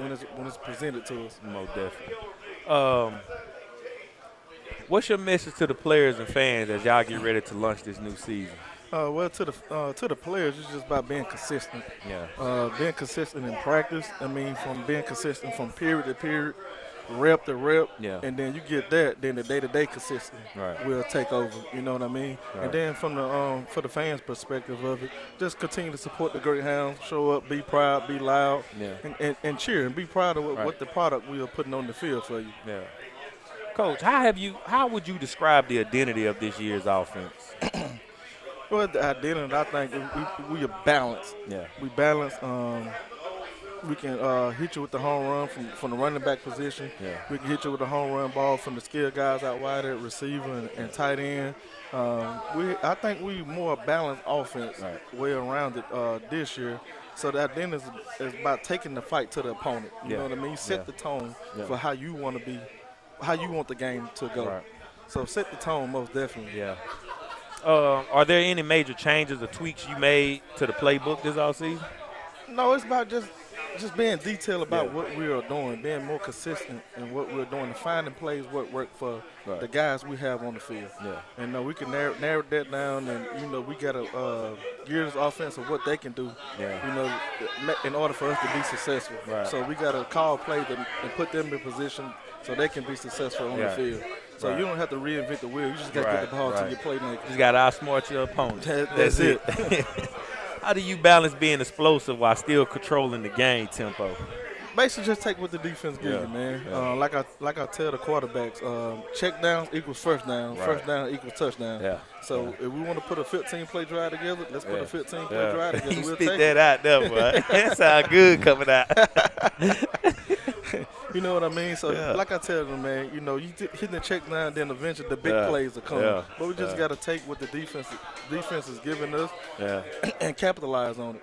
it's presented to us. Most definitely. What's your message to the players and fans as y'all get ready to launch this new season? Well, to the players, it's just about being consistent. Being consistent in practice. I mean, from being consistent from period to period, rep to rep, and then you get that, then the day-to-day consistency will take over. You know what I mean? And then from the for the fans' perspective of it, just continue to support the Greyhounds, show up, be proud, be loud, and cheer and be proud of what the product we are putting on the field for you. Yeah. Coach, how would you describe the identity of this year's offense? Well, the identity, I think we are balanced. We balance. We can hit you with the home run from the running back position. Yeah. We can hit you with the home run ball from the skilled guys out wide at receiver and tight end. I think we more balanced offense, way around it this year. So that then is about taking the fight to the opponent. You know what I mean? Set the tone for how you want to be, how you want the game to go. Right. So set the tone most definitely. Yeah. Are there any major changes or tweaks you made to the playbook this offseason? No, it's about just being detailed about what we are doing, being more consistent in what we're doing, and finding plays what work for the guys we have on the field. Yeah. And we can narrow that down, and we got to gear this offense of what they can do. Yeah. In order for us to be successful. Right. So we got to call plays and put them in position so they can be successful on the field. So you don't have to reinvent the wheel. You just got to get the ball to your playmaker. You got to outsmart your opponent. That's it. How do you balance being explosive while still controlling the game tempo? Basically, just take what the defense gives you, man. Yeah. Like I tell the quarterbacks, check downs equals first down. Right. First down equals touchdown. Yeah. So if we want to put a 15-play drive together, let's put a 15-play drive together. You We'll spit take that out there, boy. That sound good coming out. You know what I mean? So like I tell them, man, you hit the check down, then eventually the big plays are coming. Yeah. But we just got to take what the defense is giving us and capitalize on it.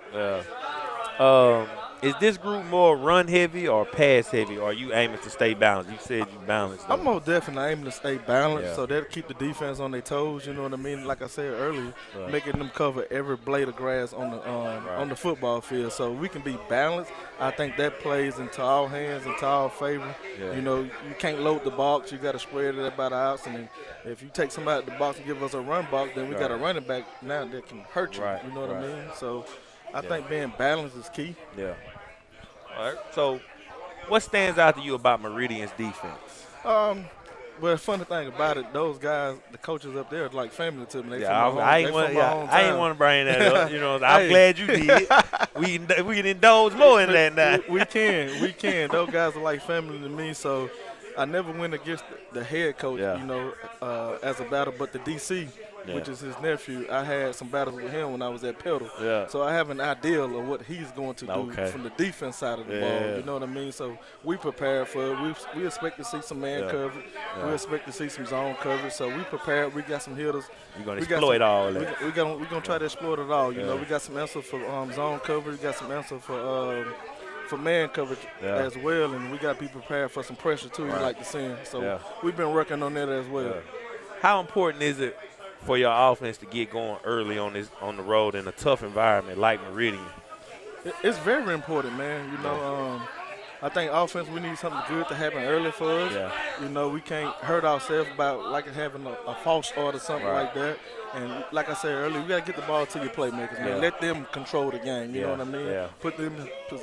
Yeah. Is this group more run heavy or pass heavy, or are you aiming to stay balanced? You said you balanced. I'm most definitely aiming to stay balanced, so that'll keep the defense on their toes. You know what I mean? Like I said earlier, making them cover every blade of grass on the football field, so we can be balanced. I think that plays into our hands, into our favor. Yeah. You can't load the box. You got to spread it about the outs, and if you take somebody out the box and give us a run box, then we got a running back now that can hurt you. Right. You know what I mean? So I think being balanced is key. Yeah. All right. So, what stands out to you about Meridian's defense? Well, the funny thing about it, those guys, the coaches up there, are like family to me. I ain't want to bring that up. I'm glad you did. We can indulge more in that now. We can. Those guys are like family to me. So I never went against the head coach, as a battle, but the DC. Which is his nephew. I had some battles with him when I was at Pedal. Yeah. So I have an idea of what he's going to do from the defense side of the ball. You know what I mean? So we prepare for it. We expect to see some man coverage. We expect to see some zone coverage. So we prepared. We got some hitters. You're going to exploit all that. We're going to try to exploit it all. You know, we got some answer for zone coverage. We got some answer for man coverage as well. And we got to be prepared for some pressure, too, you like to see. So we've been working on that as well. How important is it for your offense to get going early on the road in a tough environment like Meridian? It's very important, man. I think offense, we need something good to happen early for us. Yeah. We can't hurt ourselves about like having a false start or something like that. And like I said earlier, we got to get the ball to your playmakers, man. Let them control the game, you know what I mean? Yeah. Put them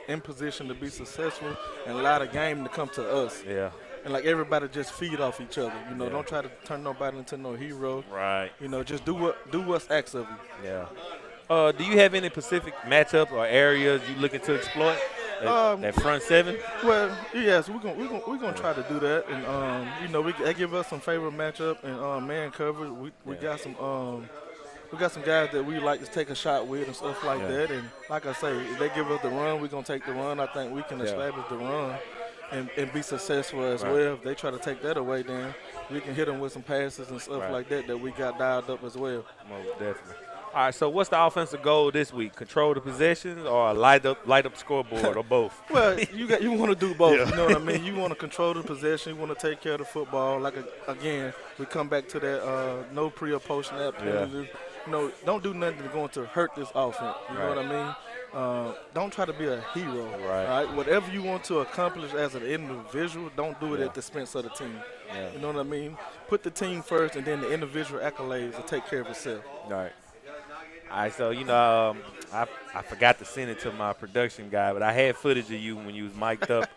in position to be successful and allow the game to come to us. Yeah. And like everybody just feed off each other. Don't try to turn nobody into no hero. Right. Just do what's asked of you. Yeah. Do you have any specific matchups or areas you looking to exploit? That front seven? Well, yes, we're gonna try to do that, and they give us some favorite matchup and man coverage. We got some guys that we like to take a shot with and stuff like that. And like I say, if they give us the run, we're gonna take the run. I think we can establish the run and be successful as well. If they try to take that away, then we can hit them with some passes and stuff like that we got dialed up as well. Most definitely. All right, so what's the offensive goal this week? Control the possessions or light up the scoreboard or both? Well, you want to do both. You know what I mean? You want to control the possession. You want to take care of the football. Again, we come back to that no pre or post snap penalties. Don't do nothing that's going to hurt this offense. You know what I mean? Don't try to be a hero. Right. All right. Whatever you want to accomplish as an individual, don't do it at the expense of the team. Yeah. You know what I mean? Put the team first, and then the individual accolades will take care of itself. All right. All right, so, I forgot to send it to my production guy, but I had footage of you when you was mic'd up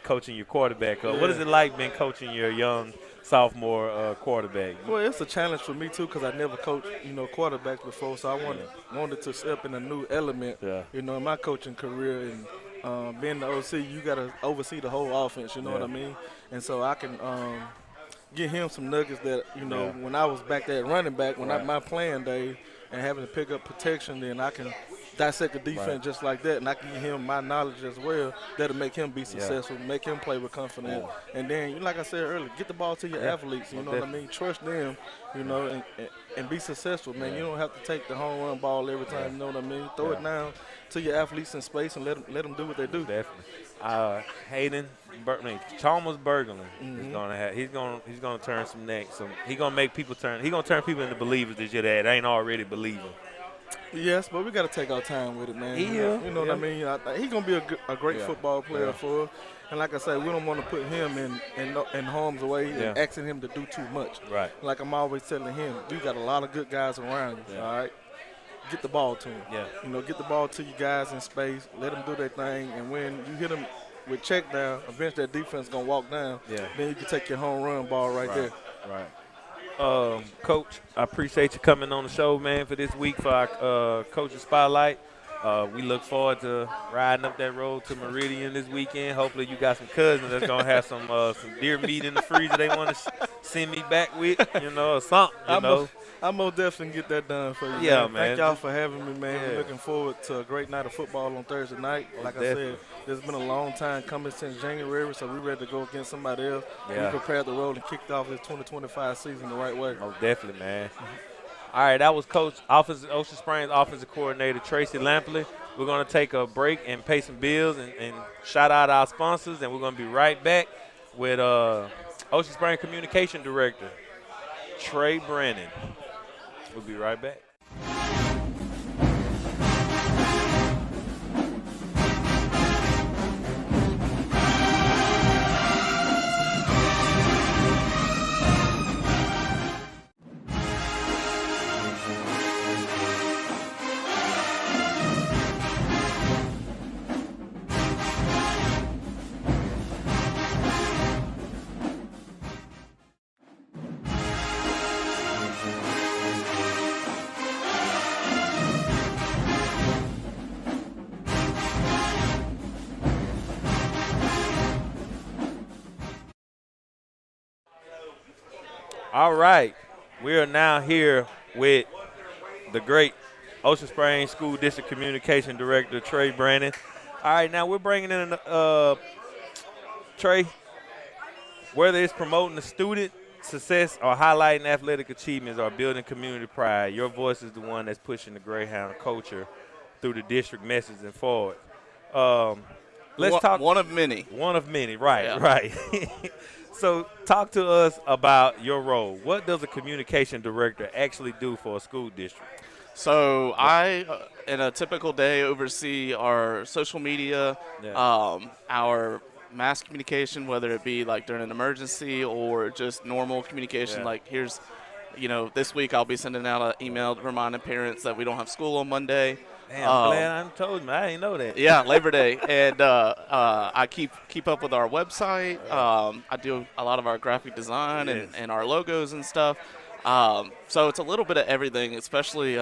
coaching your quarterback. What is it like being coaching your young sophomore quarterback? Well, it's a challenge for me, too, because I never coached, quarterbacks before, so I wanted to step in a new element, in my coaching career. And being the OC, you got to oversee the whole offense, you know what I mean? And so I can get him some nuggets that, when I was back there running back, my playing day, and having to pick up protection, then I can dissect the defense just like that, and I can give him my knowledge as well. That'll make him be successful, make him play with confidence. And then, like I said earlier, get the ball to your athletes. You know what I mean? Trust them, you know, and be successful, man. You don't have to take the home run ball every time. You know what I mean? Throw it down to your athletes in space and let them do what they do. Definitely. Chalmers Berglund is gonna he's gonna turn some necks. So he's gonna make people turn. He's gonna turn people into believers this year that ain't already believing. Yes, but we got to take our time with it, man. You know what I mean? He's going to be a great football player for us. And like I said, we don't want to put him in harm's way and asking him to do too much. Right. Like I'm always telling him, you got a lot of good guys around you, all right? Get the ball to him. You know, get the ball to you guys in space. Let them do their thing. And when you hit them with check down, eventually that defense is going to walk down. Then you can take your home run ball right there. Right. Coach, I appreciate you coming on the show, man, for this week for our Coach's Spotlight. We look forward to riding up that road to Meridian this weekend. Hopefully you got some cousins that's going to have some deer meat in the freezer they want to send me back with, you know, or something, you know. I'm most definitely get that done for you. Yeah, man. Thank y'all for having me, man. We're looking forward to a great night of football on Thursday night. Like I said, it's been a long time coming since January, so we're ready to go against somebody else. We prepared the road and kicked off this 2025 season the right way. Oh, definitely, man. All right, that was Coach Ocean Springs Offensive Coordinator Tracy Lampley. We're going to take a break and pay some bills and shout out our sponsors, and we're going to be right back with Ocean Springs Communication Director Trey Brennan. We'll be right back. All right, we are now here with the great Ocean Springs School District Communication Director, Trey Brandon. All right, now we're bringing in Trey, whether it's promoting the student success or highlighting athletic achievements or building community pride, your voice is the one that's pushing the Greyhound culture through the district message and forward. Let's talk. One of many. One of many, right, right. So talk to us about your role. What does a communication director actually do for a school district? So I, in a typical day, oversee our social media, our mass communication, whether it be like during an emergency or just normal communication. Like here's, this week I'll be sending out an email reminding parents that we don't have school on Monday. Damn, I'm glad I told me. I didn't know that. Yeah, Labor Day. And I keep up with our website. I do a lot of our graphic design and our logos and stuff. So it's a little bit of everything, especially,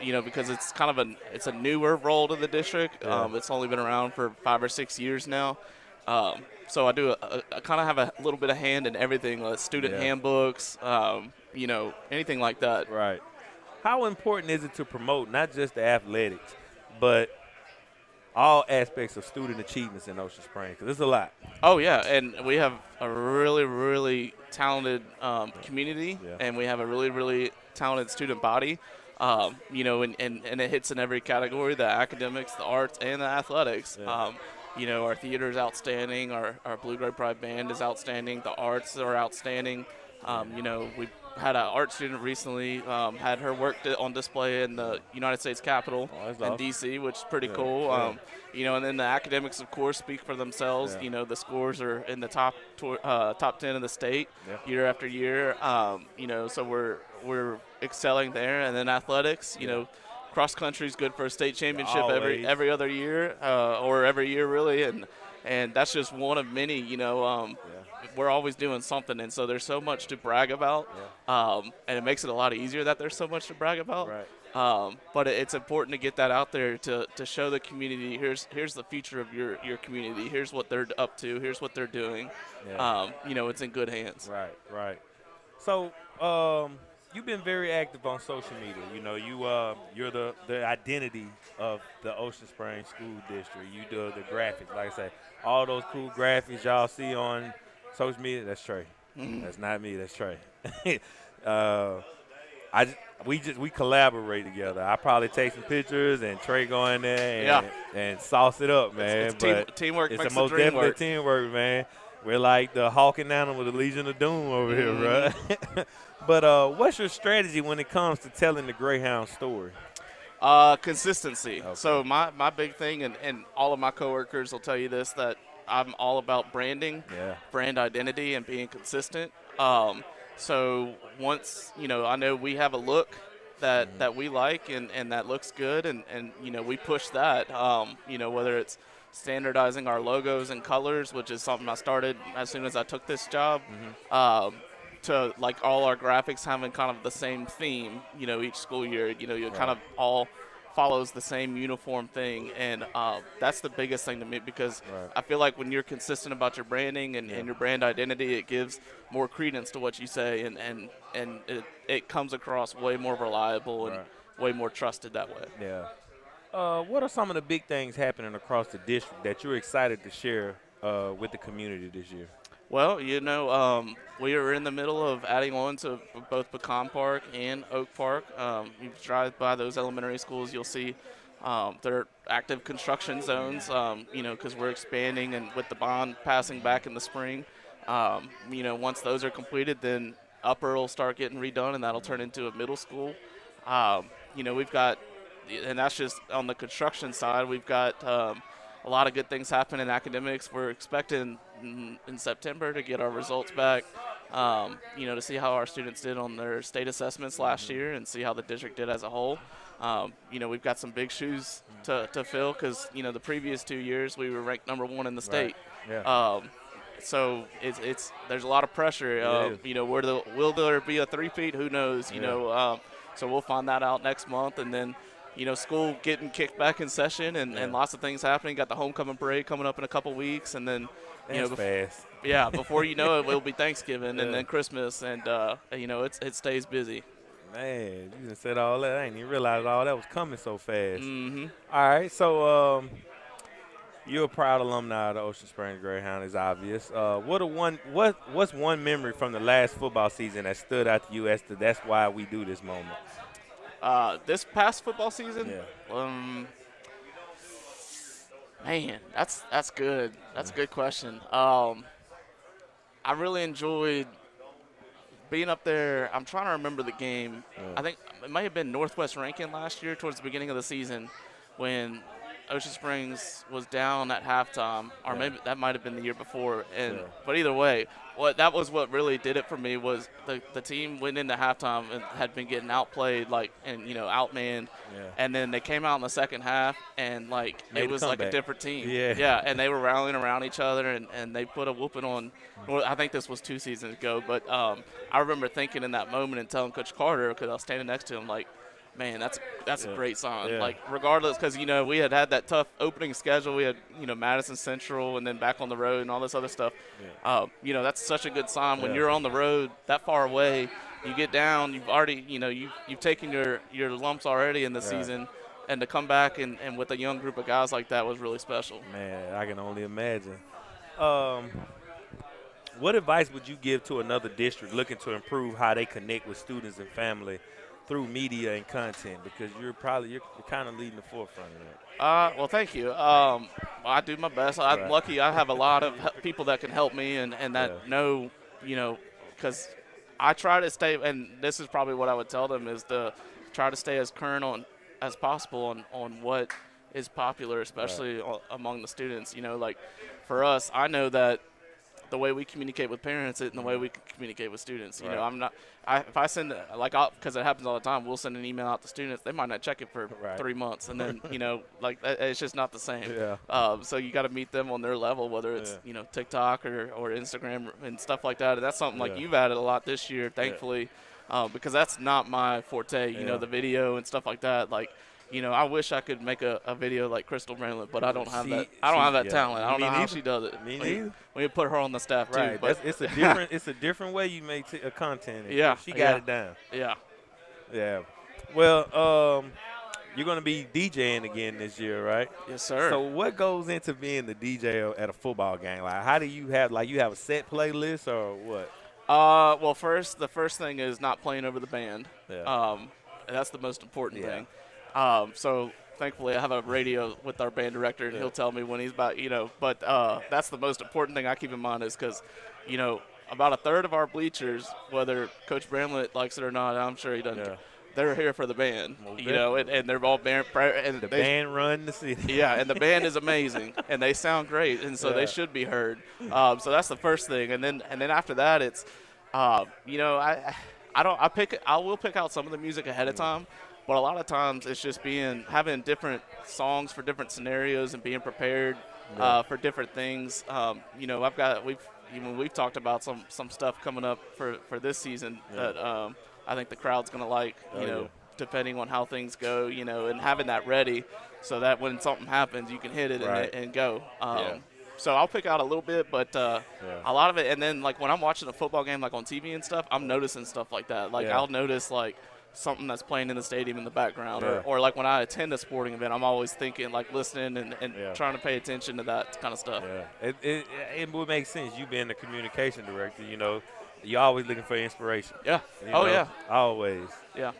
because it's kind of it's a newer role to the district. It's only been around for 5 or 6 years now. So I do I kind of have a little bit of hand in everything, like student handbooks, anything like that. Right. How important is it to promote not just the athletics, but all aspects of student achievements in Ocean Springs? Because there's a lot. Oh, yeah, and we have a really, really talented community, and we have a really, really talented student body, and it hits in every category, the academics, the arts, and the athletics. Our theater is outstanding. Our Blue Gray Pride Band is outstanding. The arts are outstanding. We had an art student recently had her work on display in the United States Capitol in D.C., which is pretty cool. And then the academics, of course, speak for themselves. The scores are in the top 10 in the state year after year. So we're excelling there. And then athletics, cross country is good for a state championship every other year or every year really, and that's just one of many. We're always doing something, and so there's so much to brag about, and it makes it a lot easier that there's so much to brag about. Right. But it's important to get that out there to show the community, here's the future of your community. Here's what they're up to. Here's what they're doing. It's in good hands. Right. So You've been very active on social media. You know, you're the identity of the Ocean Springs School District. You do the graphics, like I say, all those cool graphics y'all see on social media. That's Trey. That's not me. That's Trey. uh, we collaborate together. I probably take some pictures and Trey go in there and sauce it up, man. It's teamwork it's makes the most the dream definite work. Teamwork, man. We're like the Hawk and Animal, the Legion of Doom over here, right? But what's your strategy when it comes to telling the Greyhound story? Consistency. Okay. So my big thing, and all of my coworkers will tell you this, that I'm all about branding, brand identity, and being consistent. So once, I know we have a look that we like and that looks good, and we push that, whether it's standardizing our logos and colors, which is something I started as soon as I took this job, to like all our graphics having kind of the same theme, each school year, kind of all follows the same uniform thing, and that's the biggest thing to me, because I feel like when you're consistent about your branding and your brand identity, it gives more credence to what you say, and it comes across way more reliable and way more trusted that way. Yeah. What are some of the big things happening across the district that you're excited to share with the community this year? Well, we are in the middle of adding on to both Pecan Park and Oak Park. You drive by those elementary schools, you'll see they're active construction zones, because we're expanding, and with the bond passing back in the spring, once those are completed, then upper will start getting redone, and that'll turn into a middle school. We've got, and that's just on the construction side, we've got a lot of good things happen in academics. We're expecting in September to get our results back, to see how our students did on their state assessments last year and see how the district did as a whole. We've got some big shoes to fill, because, the previous 2 years we were ranked #1 in the state. Yeah. So there's a lot of pressure. Will there be a three-peat? Who knows? So we'll find that out next month, and then school getting kicked back in session, and lots of things happening. Got the homecoming parade coming up in a couple weeks, and then fast. Yeah, before you know it, it'll be Thanksgiving and then Christmas, and it stays busy. Man, you just said all that. I didn't even realize all that was coming so fast. Mm-hmm. All right, so you're a proud alumni of the Ocean Springs Greyhound, is obvious. What's one memory from the last football season that stood out to you as to that's why we do this moment? This past football season? Yeah. Man, that's good. That's a good question. I really enjoyed being up there. I'm trying to remember the game. I think it might have been Northwest Rankin last year towards the beginning of the season when Ocean Springs was down at halftime, or maybe that might have been the year before. But either way, that was what really did it for me, was the team went into halftime and had been getting outplayed, outmanned, and then they came out in the second half and it was like a different team. Yeah, and they were rallying around each other, and they put a whooping on. Well, I think this was 2 seasons ago, but I remember thinking in that moment and telling Coach Carter, because I was standing next to him, man, that's a great sign. Regardless, because we had that tough opening schedule. We had Madison Central, and then back on the road and all this other stuff. That's such a good sign when you're on the road that far away. You get down, you've already you've taken your lumps already in the season, and to come back and with a young group of guys like that was really special. Man, I can only imagine. What advice would you give to another district looking to improve how they connect with students and family through media and content, because you're kind of leading the forefront of that? Well, thank you. I do my best. I'm lucky. I have a lot of people that can help me and that know, because I try to stay, and this is probably what I would tell them, is to try to stay as current as possible on what is popular, especially among the students. For us, I know that the way we communicate with parents and the way we communicate with students. If I send because it happens all the time, we'll send an email out to students. They might not check it for 3 months, and then it's just not the same. So you got to meet them on their level, whether it's TikTok or Instagram and stuff like that. And that's something you've added a lot this year, thankfully, because that's not my forte. The video and stuff like that. I wish I could make a video like Crystal Bramlett, but I don't have that. I don't have that talent. I don't know how she does it. Me neither. We put her on the staff too. Right. But It's a different way you make content. Yeah. She got it down. Yeah. Yeah. Well, you're going to be DJing again this year, right? Yes, sir. So what goes into being the DJ at a football game? Like, how do you have a set playlist or what? Well, the first thing is not playing over the band. Yeah. That's the most important thing. So thankfully I have a radio with our band director, and he'll tell me when he's about, but that's the most important thing I keep in mind is because, about a third of our bleachers, whether Coach Bramlett likes it or not, I'm sure he doesn't. They're here for the band, and they're all band. And the band run the city. Yeah, and the band is amazing, and they sound great, and so they should be heard. So that's the first thing, and then after that, it's, I will pick out some of the music ahead of time, but a lot of times it's just having different songs for different scenarios and being prepared for different things. We've talked about some stuff coming up for this season that. I think the crowd's going to like, depending on how things go, and having that ready so that when something happens, you can hit it and go. So I'll pick out a little bit, but a lot of it. And then, like, when I'm watching a football game, like on TV and stuff, I'm noticing stuff like that. Like, I'll notice, like, something that's playing in the stadium in the background. Or like, when I attend a sporting event, I'm always thinking, like, listening and trying to pay attention to that kind of stuff. Yeah. It would make sense. You being the communication director, you're always looking for inspiration. Yeah. Always. Yeah.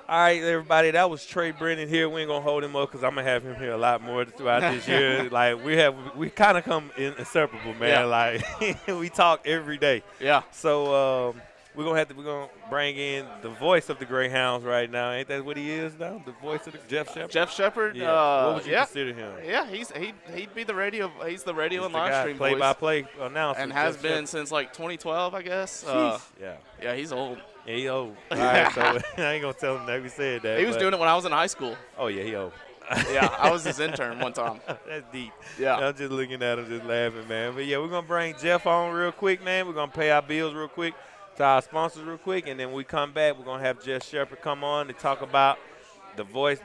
All right, everybody. That was Trey Brennan here. We ain't gonna hold him up because I'm gonna have him here a lot more throughout this year. Like we kind of come inseparable, man. Yeah. Like we talk every day. Yeah. So we're gonna bring in the voice of the Greyhounds right now. Ain't that what he is now? The voice of the Jeff Shepard. Jeff Shepard. Yeah. What would you consider him? Yeah, he'd be the radio. He's the radio and live stream play-by-play announcer, and has been since like 2012, I guess. Yeah, he's old. Yeah, he old. All right, so I ain't gonna tell him that we said that. He was doing it when I was in high school. Oh yeah, he old. Yeah, I was his intern one time. That's deep. Yeah. I'm just looking at him, just laughing, man. But yeah, we're gonna bring Jeff on real quick, man. We're gonna pay our bills real quick, to our sponsors real quick, and then when we come back, we're gonna have Jeff Shepard come on to talk about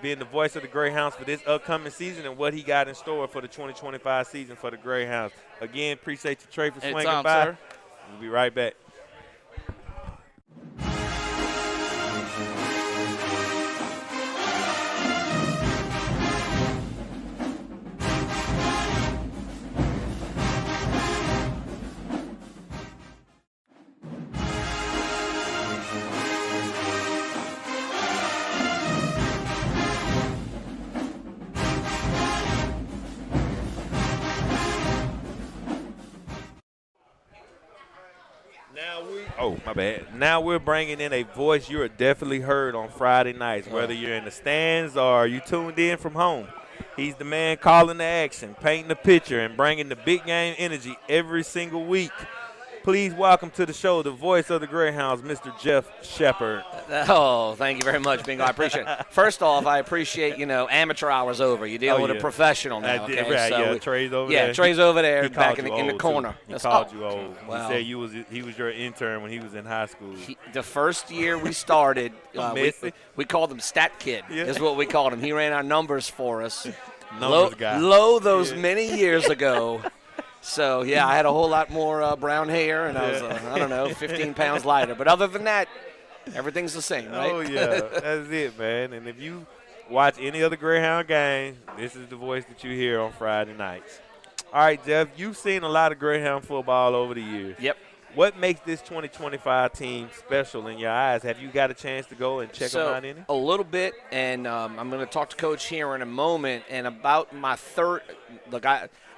being the voice of the Greyhounds for this upcoming season and what he got in store for the 2025 season for the Greyhounds. Again, appreciate you, Trey, for swinging by. Sir. We'll be right back. My bad. Now we're bringing in a voice you are definitely heard on Friday nights, whether you're in the stands or you tuned in from home. He's the man calling the action, painting the picture, and bringing the big game energy every single week. Please welcome to the show the voice of the Greyhounds, Mr. Jeff Shepard. Oh, thank you very much, Bingo. I appreciate it. First off, I appreciate, amateur hour's over. You're dealing with a professional now, okay? Right, so Trey's over there. Yeah, Trey's over there he back in the corner. He called you old. Wow. He said he was your intern when he was in high school. The first year we started, we called him Stat Kid is what we called him. He ran our numbers for us. Low those many years ago. So, yeah, I had a whole lot more brown hair, and I was, 15 pounds lighter. But other than that, everything's the same, right? Oh, yeah. That's it, man. And if you watch any other Greyhound game, this is the voice that you hear on Friday nights. All right, Jeff, you've seen a lot of Greyhound football over the years. Yep. What makes this 2025 team special in your eyes? Have you got a chance to go and check them out any? A little bit, and I'm going to talk to Coach here in a moment. And about my third – look,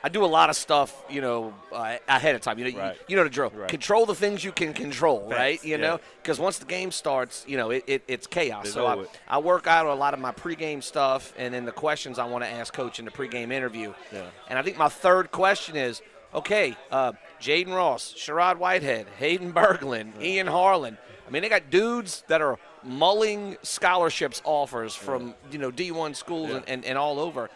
I do a lot of stuff, ahead of time. You know the drill. Right. Control the things you can control, right? You know, because once the game starts, it's chaos. So I work out a lot of my pregame stuff and then the questions I want to ask Coach in the pregame interview. Yeah. And I think my third question is, okay, Jaden Ross, Sherrod Whitehead, Hayden Berglund, Ian Harlan. I mean, they got dudes that are mulling scholarships offers from, D1 schools and all over.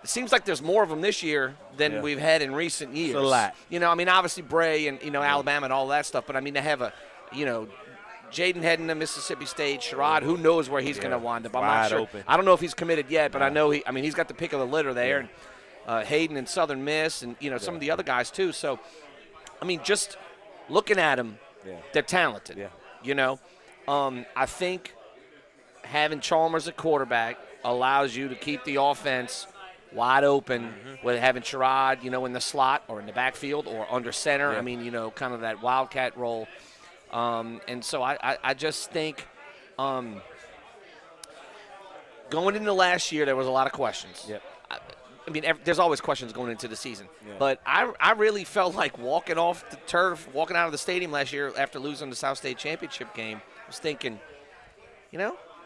It seems like there's more of them this year than we've had in recent years. It's a lot. Obviously Bray and, Alabama and all that stuff, but, they have Jaden heading to Mississippi State. Sherrod, who knows where he's going to wind up. I'm not sure. Open. I don't know if he's committed yet, but I know he's got the pick of the litter there. And Hayden and Southern Miss and, some of the other guys too. So, just looking at them, they're talented. Yeah. I think having Chalmers at quarterback allows you to keep the offense wide open with having Sherrod, in the slot or in the backfield or under center. Yeah. Kind of that wildcat role. And so I just think going into last year, there was a lot of questions. Yep. There's always questions going into the season. Yeah. But I really felt like walking off the turf, walking out of the stadium last year after losing the South State championship game, I was thinking,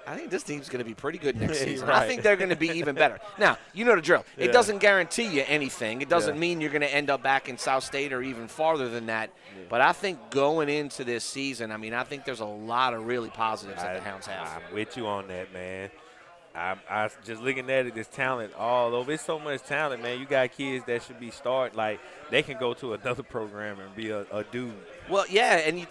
I think this team's going to be pretty good next season. Right. I think they're going to be even better. Now, you know the drill. Yeah. It doesn't guarantee you anything. It doesn't mean you're going to end up back in South State or even farther than that. Yeah. But I think going into this season, I think there's a lot of really positives that the Hounds have. I'm with you on that, man. I just looking at it, this talent all over. It's so much talent, man. You got kids that should be starting. Like, they can go to another program and be a dude. Well, yeah, and you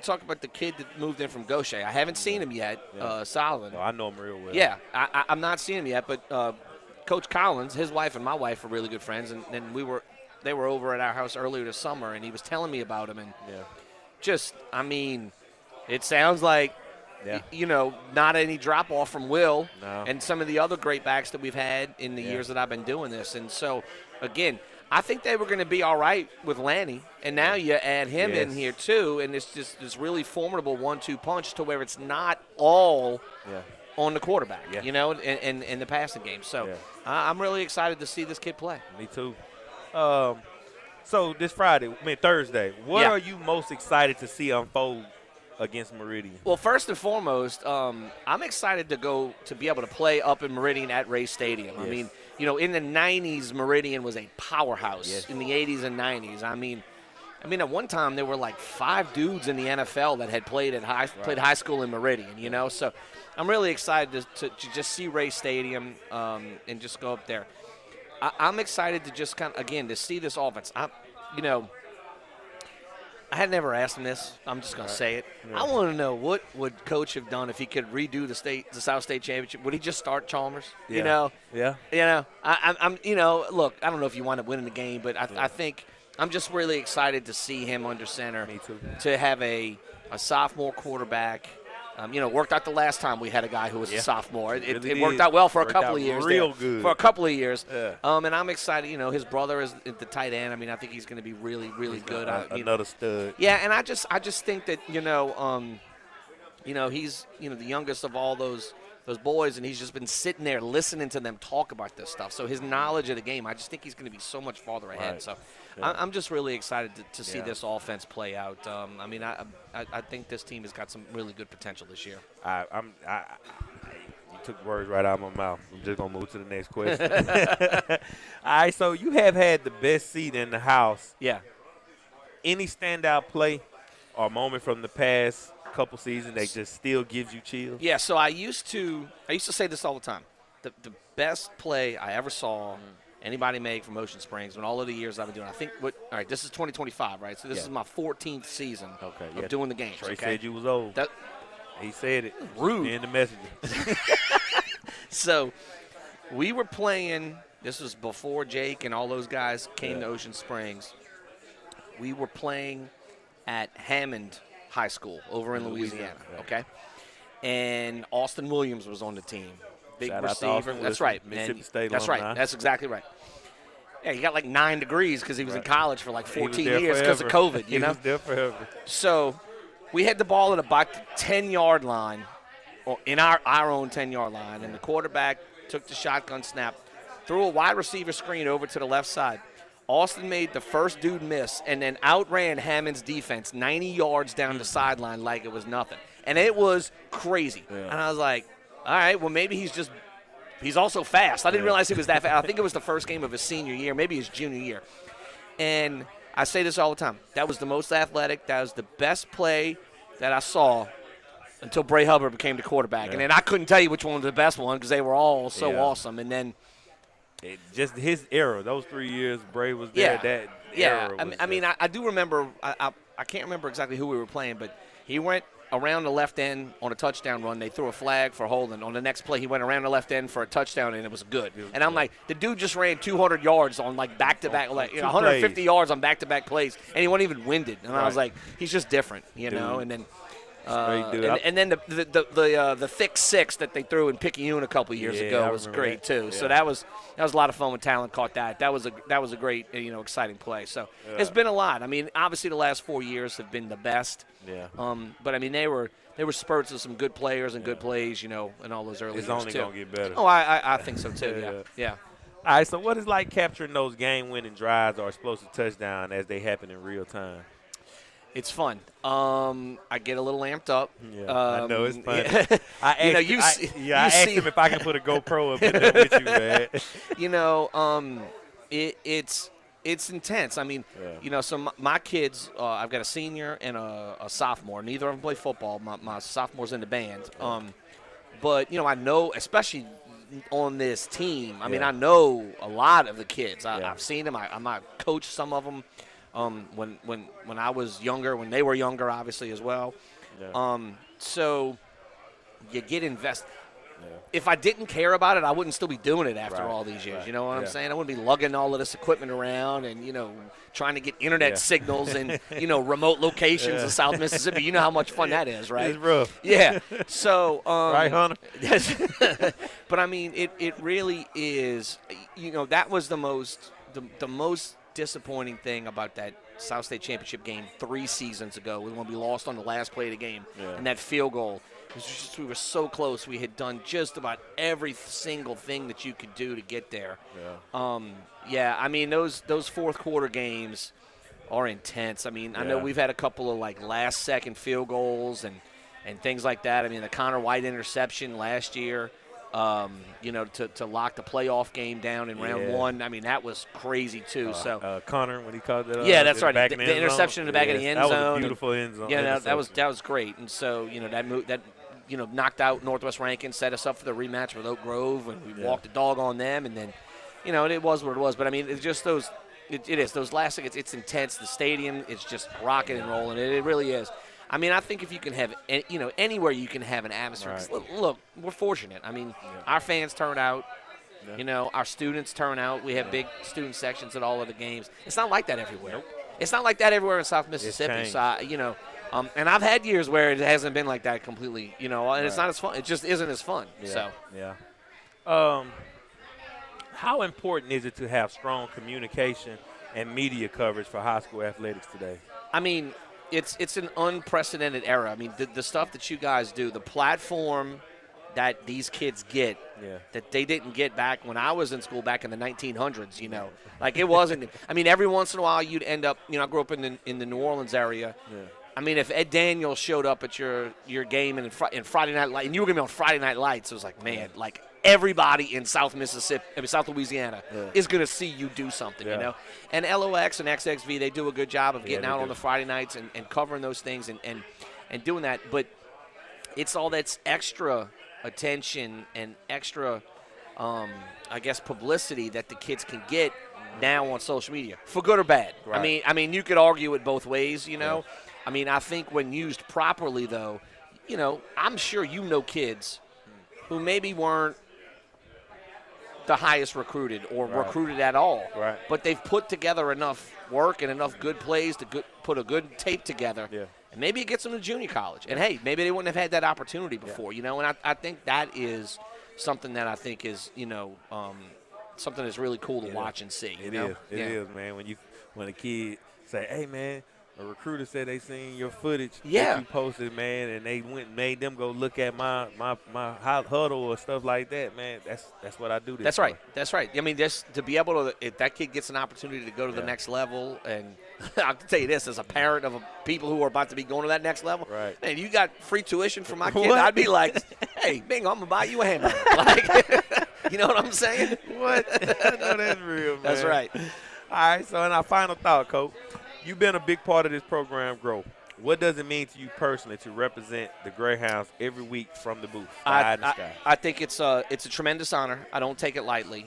talk about the kid that moved in from Gaucher. I haven't seen him yet, Solomon. No, I know him real well. Yeah, I'm not seeing him yet, but Coach Collins, his wife and my wife are really good friends, and they were over at our house earlier this summer, and he was telling me about him, and it sounds like, not any drop-off from Will and some of the other great backs that we've had in the years that I've been doing this. And so, again, I think they were going to be all right with Lanny, and now you add him in here too, and it's just this really formidable 1-2 punch to where it's not all on the quarterback, in the passing game. So I'm really excited to see this kid play. Me too. So this Thursday, what are you most excited to see unfold against Meridian? Well, first and foremost, I'm excited to be able to play up in Meridian at Ray Stadium. Yes. In the 90s, Meridian was a powerhouse. Yes. In the 80s and 90s. At one time there were like 5 dudes in the NFL that had played high school in Meridian. So I'm really excited to just see Ray Stadium and just go up there. I'm excited to just to see this offense. I had never asked him this. I'm just going to say it. Yeah. I want to know what would Coach have done if he could redo the South State championship. Would he just start Chalmers? Yeah. Yeah. I'm. Look, I don't know if you wind up winning the game, but I think I'm just really excited to see him under center. Me too. To have a sophomore quarterback. Worked out the last time we had a guy who was a sophomore. It worked out well for a couple of years. Real good. For a couple of years. Yeah. And I'm excited. His brother is the tight end. I think he's going to be really, really good. Another stud. Yeah, and I just think that he's the youngest of all those boys, and he's just been sitting there listening to them talk about this stuff. So his knowledge of the game, I just think he's going to be so much farther ahead. Right. So I'm just really excited to see this offense play out. I think this team has got some really good potential this year. You took words right out of my mouth. I'm just going to move to the next question. All right, so you have had the best seat in the house. Yeah. Any standout play or moment from the past couple seasons that just still gives you chills? Yeah, so I used to say this all the time. The best play I ever saw anybody make from Ocean Springs in all of the years I've been doing. I think all right, this is 2025, right? So this is my 14th season of doing the games. Trey said you was old. He said it. Rude. In the messenger. So we were playing, this was before Jake and all those guys came to Ocean Springs. We were playing at Hammond High School over in Louisiana, okay? And Austin Williams was on the team. Big receiver. That's right. Mississippi State That's alumni. right. That's exactly right. Yeah, he got like 9 degrees because he was in college for like 14 years because of COVID, He was there forever. So we had the ball at about the 10-yard line, or in our own 10-yard line, and the quarterback took the shotgun snap, threw a wide receiver screen over to the left side. Austin made the first dude miss and then outran Hammond's defense 90 yards down the sideline like it was nothing. And it was crazy. Yeah. And I was like, all right, well, maybe he's also fast. I didn't realize he was that fast. I think it was the first game of his senior year, maybe his junior year. And I say this all the time. That was the most athletic. That was the best play that I saw until Bray Hubbard became the quarterback. Yeah. And then I couldn't tell you which one was the best one because they were all so awesome. And then just his era, those 3 years Bray was there. I do remember. I can't remember exactly who we were playing, but he went around the left end on a touchdown run. They threw a flag for holding. On the next play, he went around the left end for a touchdown, and it was good. And I'm like, the dude just ran 200 yards on, like, back-to-back, like, 150 yards on back-to-back plays, and he wasn't even winded. And I was like, he's just different, you know. And then and then the thick six that they threw in Picayune a couple years ago was great too. Yeah. So that was a lot of fun when Talon caught that. That was a great, exciting play. So it's been a lot. I mean, obviously the last 4 years have been the best. Yeah. But I mean they were spurts of some good players and good plays, in all those early years too. It's only gonna get better. Oh, I think so too. Yeah. All right. So what is like capturing those game-winning drives or explosive touchdown as they happen in real time? It's fun. I get a little amped up. Yeah, I know it's fun. I asked him if I can put a GoPro up in there with you, man. It's intense. I mean, so my kids, I've got a senior and a sophomore. Neither of them play football. My sophomore's in the band. But I know, especially on this team. I mean, I know a lot of the kids. I've seen them. I coach some of them. When I was younger, when they were younger, obviously as well. Yeah. So you get invested. Yeah. If I didn't care about it, I wouldn't still be doing it after all these years. Right. You know what I'm saying? I wouldn't be lugging all of this equipment around and, trying to get internet signals in, remote locations of South Mississippi. You know how much fun that is, right? It's rough. Yeah. So, right, Hunter? But, I mean, it really is, that was the most disappointing thing about that South State Championship game 3 seasons ago when we lost on the last play of the game and that field goal. We were so close. We had done just about every single thing that you could do to get there. Yeah. I mean, those fourth quarter games are intense. I mean, I know we've had a couple of like last second field goals and things like that. I mean, the Connor White interception last year. To lock the playoff game down in round 1. I mean, that was crazy too. Connor, when he caught that, that's right. The interception in the back of the end zone. That was a beautiful end zone. Yeah, that was great. And so that knocked out Northwest Rankin, set us up for the rematch with Oak Grove, and we walked the dog on them. And then, it was what it was. But I mean, it's just those. It is those last things. It's intense. The stadium is just rocking and rolling. It really is. I mean, I think if you can have, anywhere you can have an atmosphere. Right. Look, we're fortunate. I mean, our fans turn out. Yeah. Our students turn out. We have big student sections at all of the games. It's not like that everywhere. Nope. It's not like that everywhere in South Mississippi. So, and I've had years where it hasn't been like that completely, and it's not as fun. It just isn't as fun. Yeah. So. Yeah. How important is it to have strong communication and media coverage for high school athletics today? I mean, it's an unprecedented era. I mean, the stuff that you guys do, the platform that these kids get that they didn't get back when I was in school back in the 1900s, Like it wasn't – I mean, every once in a while you'd end up – I grew up in the New Orleans area. Yeah. I mean, if Ed Daniels showed up at your game in Friday Night Lights, and you were going to be on Friday Night Lights, it was like, man, like everybody in South Louisiana is going to see you do something, And LOX and XXV, they do a good job of getting out on the Friday nights and covering those things and doing that. But it's all that's extra attention and extra, publicity that the kids can get now on social media, for good or bad. Right. I mean, you could argue it both ways, Yeah. I mean, I think when used properly, though, I'm sure kids who maybe weren't the highest recruited or recruited at all. Right. But they've put together enough work and enough good plays to put a good tape together. Yeah. And maybe it gets them to junior college. And, hey, maybe they wouldn't have had that opportunity before, And I think that is something that I think is, something that's really cool to watch and see. It is, man. When a kid say, hey, man, a recruiter said they seen your footage that you posted, man, and they went and made them go look at my huddle or stuff like that, man. That's what I do. That's right. That's right. I mean, just to be able to, if that kid gets an opportunity to go to the next level, and I'll tell you this, as a parent of people who are about to be going to that next level, man, you got free tuition for my kid, I'd be like, hey, Bingo, I'm gonna buy you a hamburger. Like, you know what I'm saying? What? I know that's real, man. That's right. All right. So, in our final thought, Coach. You've been a big part of this program growth. What does it mean to you personally to represent the Greyhounds every week from the booth? I think it's a tremendous honor. I don't take it lightly.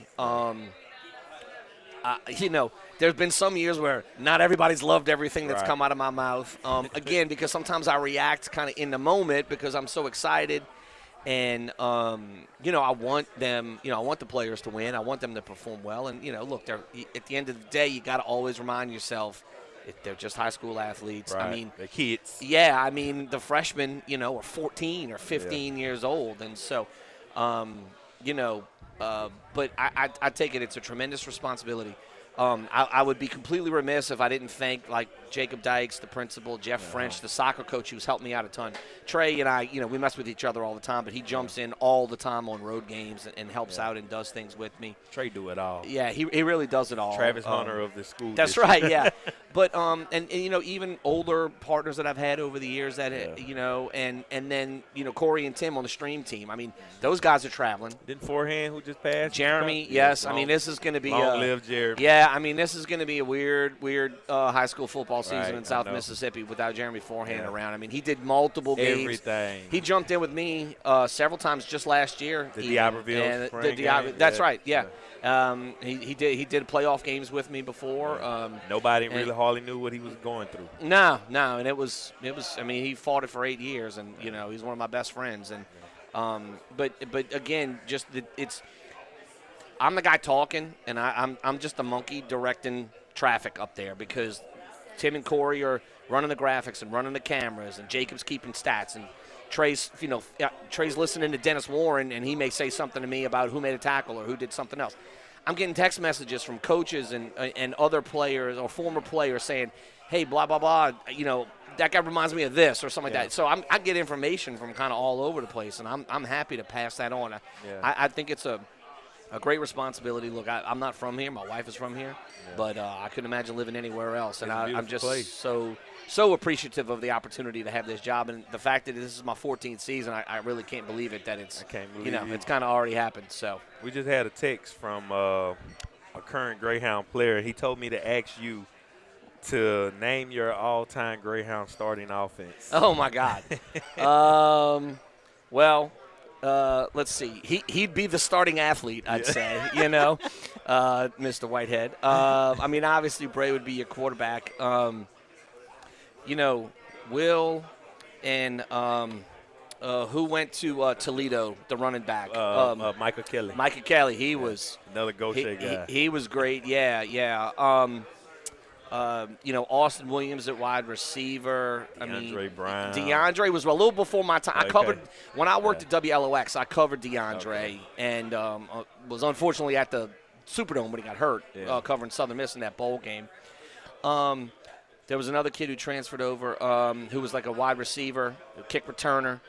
there's been some years where not everybody's loved everything that's come out of my mouth. Again, because sometimes I react kind of in the moment because I'm so excited. And, I want them, I want the players to win. I want them to perform well. And, look, at the end of the day, you got to always remind yourself they're just high school athletes. Right. I mean, they're kids. Yeah, I mean, the freshmen, are 14 or 15 years old. And so, but I take it it's a tremendous responsibility. I would be completely remiss if I didn't thank, like, Jacob Dykes, the principal, Jeff French, the soccer coach who's helped me out a ton. Trey and I, we mess with each other all the time, but he jumps in all the time on road games and helps out and does things with me. Trey do it all. Yeah, he really does it all. Travis Hunter of the school. That's right, yeah. But, and even older partners that I've had over the years that, and then, Corey and Tim on the stream team. I mean, those guys are traveling. Didn't Forehand who just passed? Jeremy, yes. I mean, this is going to be long live Jeremy. Yeah, I mean, this is going to be a weird high school football season in South Mississippi without Jeremy Forehand around. I mean, he did multiple games. Everything. He jumped in with me several times just last year. The D'Iberville. That's right. Yeah. He did playoff games with me before. Nobody really hardly knew what he was going through. No, and it was. I mean, he fought it for 8 years, and he's one of my best friends. And but again, just I'm the guy talking, and I'm just the monkey directing traffic up there because Tim and Corey are running the graphics and running the cameras, and Jacob's keeping stats, and Trey's listening to Dennis Warren, and he may say something to me about who made a tackle or who did something else. I'm getting text messages from coaches and other players or former players saying, hey, blah, blah, blah, that guy reminds me of this or something like that. So I get information from kind of all over the place, and I'm happy to pass that on. I think it's a great responsibility. Look, I'm not from here. My wife is from here. But I couldn't imagine living anywhere else. And I'm just so appreciative of the opportunity to have this job. And the fact that this is my 14th season, I really can't believe it that it's, it's kind of already happened. So we just had a text from a current Greyhound player. He told me to ask you to name your all-time Greyhound starting offense. Oh, my God. Let's see. He'd be the starting athlete, I'd say, Mr. Whitehead. I mean, obviously, Bray would be your quarterback. Will and who went to Toledo, the running back? Michael Kelly. Michael Kelly. He was another Gaucher guy. He was great. Yeah. Austin Williams at wide receiver. Brown. DeAndre was a little before my time. I covered when I worked at WLOX. I covered DeAndre and was unfortunately at the Superdome when he got hurt, covering Southern Miss in that bowl game. There was another kid who transferred over who was like a wide receiver, a kick returner.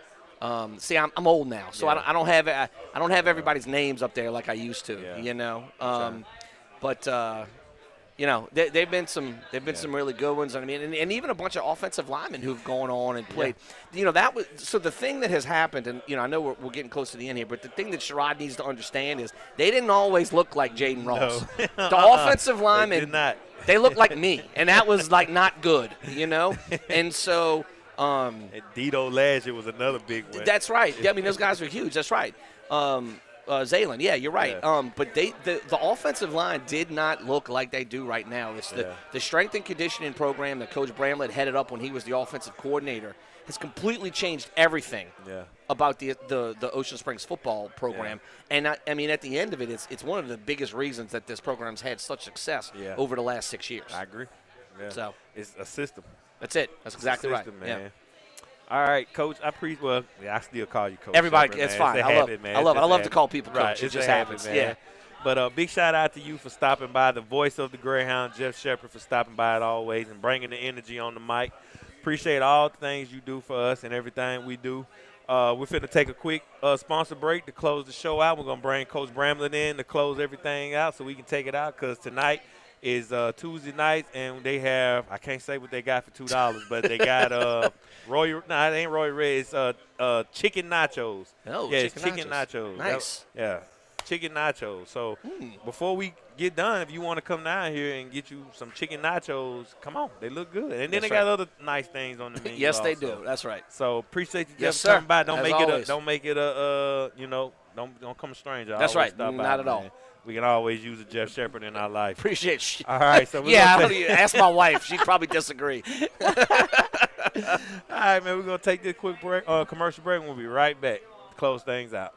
See, I'm old now, so I don't have everybody's names up there like I used to. But. They've been some really good ones. I mean, and even a bunch of offensive linemen who've gone on and played. That was so. The thing that has happened, and I know we're getting close to the end here, but the thing that Sherrod needs to understand is they didn't always look like Jaden Ross. No. The offensive linemen, did not. They looked like me, and that was like not good, And so, Dito Ladger was another big one. That's right. I mean, those guys were huge. That's right. Zaylen, you're right. But the offensive line did not look like they do right now. It's the strength and conditioning program that Coach Bramlett headed up when he was the offensive coordinator has completely changed everything about the Ocean Springs football program. And I mean, at the end of it, it's one of the biggest reasons that this program's had such success over the last 6 years. I agree. Yeah. So it's a system. That's it. That's exactly system, right. Man. Yeah. All right, Coach. I still call you Coach. Everybody, Shepard, it's man. fine. It's I love it, man. I love to call people Coach. Right. It just happens. Man. Yeah. But big shout out to you for stopping by. The voice of the Greyhound, Jeff Shepard, for stopping by as always and bringing the energy on the mic. Appreciate all the things you do for us and everything we do. We're finna take a quick sponsor break to close the show out. We're gonna bring Coach Bramlett in to close everything out so we can take it out because tonight is Tuesday night, and they have, I can't say what they got for $2, but they got it ain't Roy Red, it's chicken nachos. Oh, yeah, it's chicken nachos. Nice. Chicken nachos. So before we get done, if you want to come down here and get you some chicken nachos, come on. They look good. And then they got other nice things on the menu. Yes, they do. That's right. So appreciate you Yes, just sir. coming by. Don't As make always. it a don't come a stranger. That's Always right. stop Not by, at all. man. We can always use a Jeff Shepherd in our life. Appreciate you. All right, so yeah, I don't even, ask my wife. She'd probably disagree. All right, man, we're going to take this quick break, commercial break, and we'll be right back to close things out.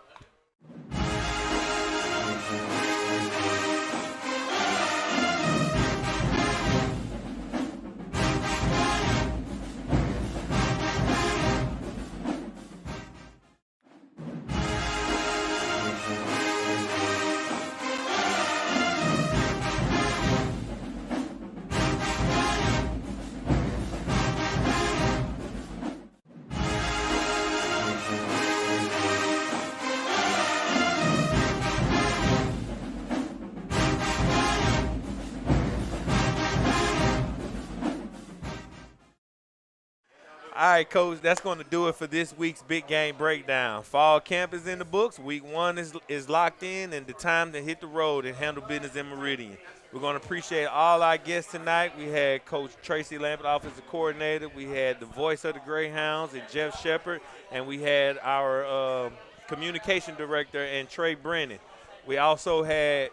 All right, Coach, that's going to do it for this week's Big Game Breakdown. Fall camp is in the books. Week 1 is locked in, and the time to hit the road and handle business in Meridian. We're going to appreciate all our guests tonight. We had Coach Tracy Lambert, offensive coordinator. We had the voice of the Greyhounds, and Jeff Shepherd, and we had our communication director, and Trey Brennan. We also had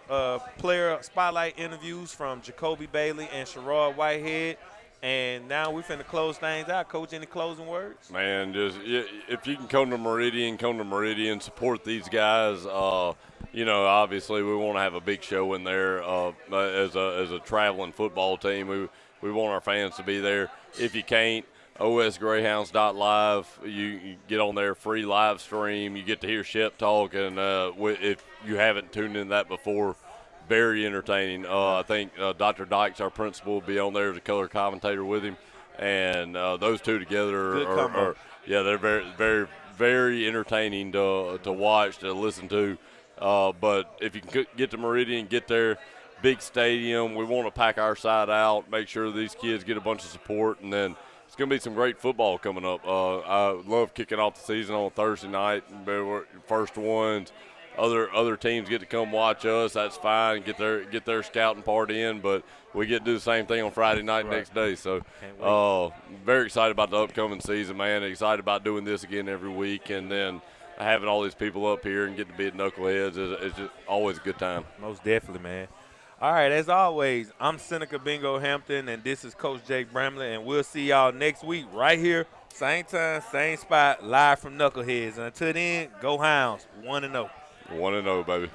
player spotlight interviews from Jacoby Bailey and Sherrod Whitehead. And now we're finna close things out. Coach, any closing words? Man, just if you can come to Meridian, support these guys. Obviously we want to have a big show in there as a traveling football team. We want our fans to be there. If you can't, osgreyhounds.live, you get on there, free live stream. You get to hear Shep talk, and if you haven't tuned in that before, very entertaining. I think Dr. Dykes, our principal, will be on there as a color commentator with him, and those two together are they're very, very, very entertaining to watch, to listen to. But if you can get to Meridian, get there, big stadium. We want to pack our side out, make sure these kids get a bunch of support, and then it's going to be some great football coming up. I love kicking off the season on Thursday night. We're first ones. Other teams get to come watch us. That's fine. Get their scouting part in, but we get to do the same thing on Friday night next day. So, very excited about the upcoming season, man. Excited about doing this again every week, and then having all these people up here and get to be at Knuckleheads is just always a good time. Most definitely, man. All right, as always, I'm Seneca Hampton, and this is Coach Jake Bramlett, and we'll see y'all next week right here, same time, same spot, live from Knuckleheads. And until then, go Hounds, 1-0. 1-0, baby.